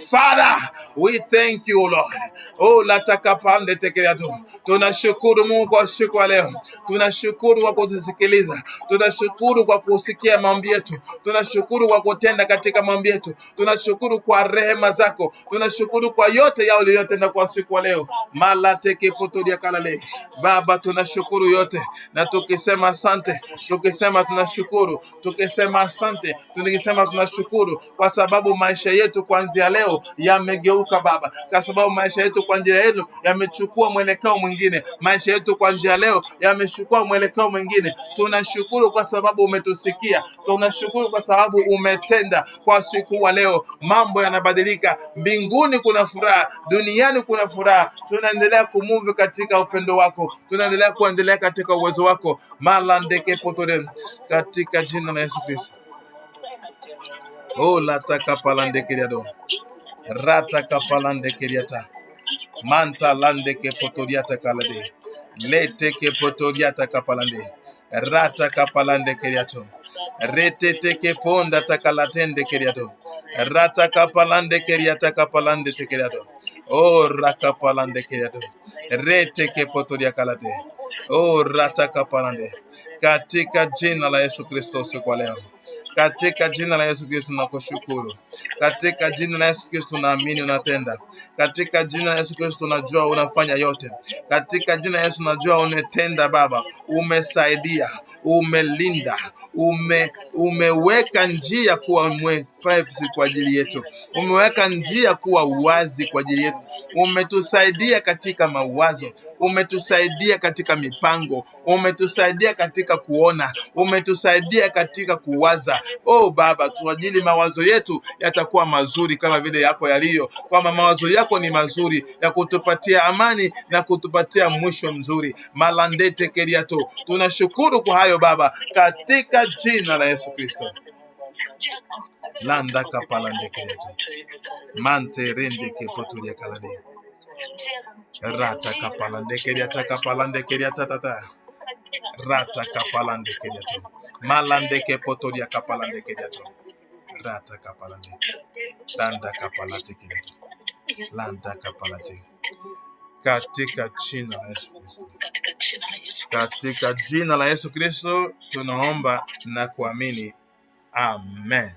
Father, we thank you Lord. Lata kapande te keriato. Tunashukuru Mungu kwa siku ya leo, tunashukuru kwa kutusikiliza, tunashukuru kwa kusikia maombi yetu, tunashukuru kwa kutenda katika maombi yetu, tunashukuru kwa rehema zako, tunashukuru kwa yote yao uliyotenda kwa siku ya leo. Malateke potodia kalale Baba, tunashukuru yote, na tukisema asante, tukisema tunashukuru, tukisema asante, tukisema tunashukuru kwa sababu maisha yetu kuanzia kuanzia leo yamegeuka Baba, kwa sababu maisha yetu kwa njia yenu yamechukua mwelekeo mwingine. Maisha yetu kwa njia leo yamechukua mwelekeo mwingine. Tunashukuru kwa sababu umetusikia, tunashukuru kwa sababu umetenda. Kwa siku wa leo mambo yanabadilika, mbinguni kuna furaha, duniani kuna furaha. Tunaendelea kumove katika upendo wako, tunaendelea katika uwezo wako. Malandeke potore, katika jina la Yesu Kristo. Oh, lataka palande kiriado, rataka palande kiriata, manta lande ke potoriata kalade, lete ke potoriata kapalande, rataka palande kiriato, retete ke ponda takalatende kiriado, rataka palande kiriata kapalande te kiriado. Oh, raka palande kiriado, rete ke potoria kalade, oh, rataka palande, katika jina la Yesu Kristo siku ya leo. Katika jina la Yesu Kristo nakushukuru. Katika jina la Yesu Kristo naamini unatenda. Katika jina la Yesu Kristo najua unafanya yote. Katika jina la Yesu najua unatenda Baba. Umesaidia, umelinda, umeweka njia kuwa mwepesi kwa ajili yetu. Umeweka njia kuwa wazi kwa ajili yetu. Umetusaidia katika mawazo, umetusaidia katika mipango, umetusaidia katika kuona, umetusaidia katika kuwaza. Oh Baba, tuajili mawazo yetu yatakuwa mazuri kama vile yako yaliyo, kwamba mawazo yako ni mazuri ya kutupatia amani na kutupatia mwisho mzuri. Malandete keriato, tunashukuru kwa hayo Baba, katika jina la Yesu Kristo. Landa kapalande keriato, mante rende ke poturia kalade, rata kapalande keriata kapalande keriata tata, rata kapalande keriato, malande ke poturia kapalande keriato, rata kapalande, landa kapalate keriato, landa kapalate. Katika jina la Yesu Kristo, katika jina la Yesu Kristo tunaomba na kuamini, amen.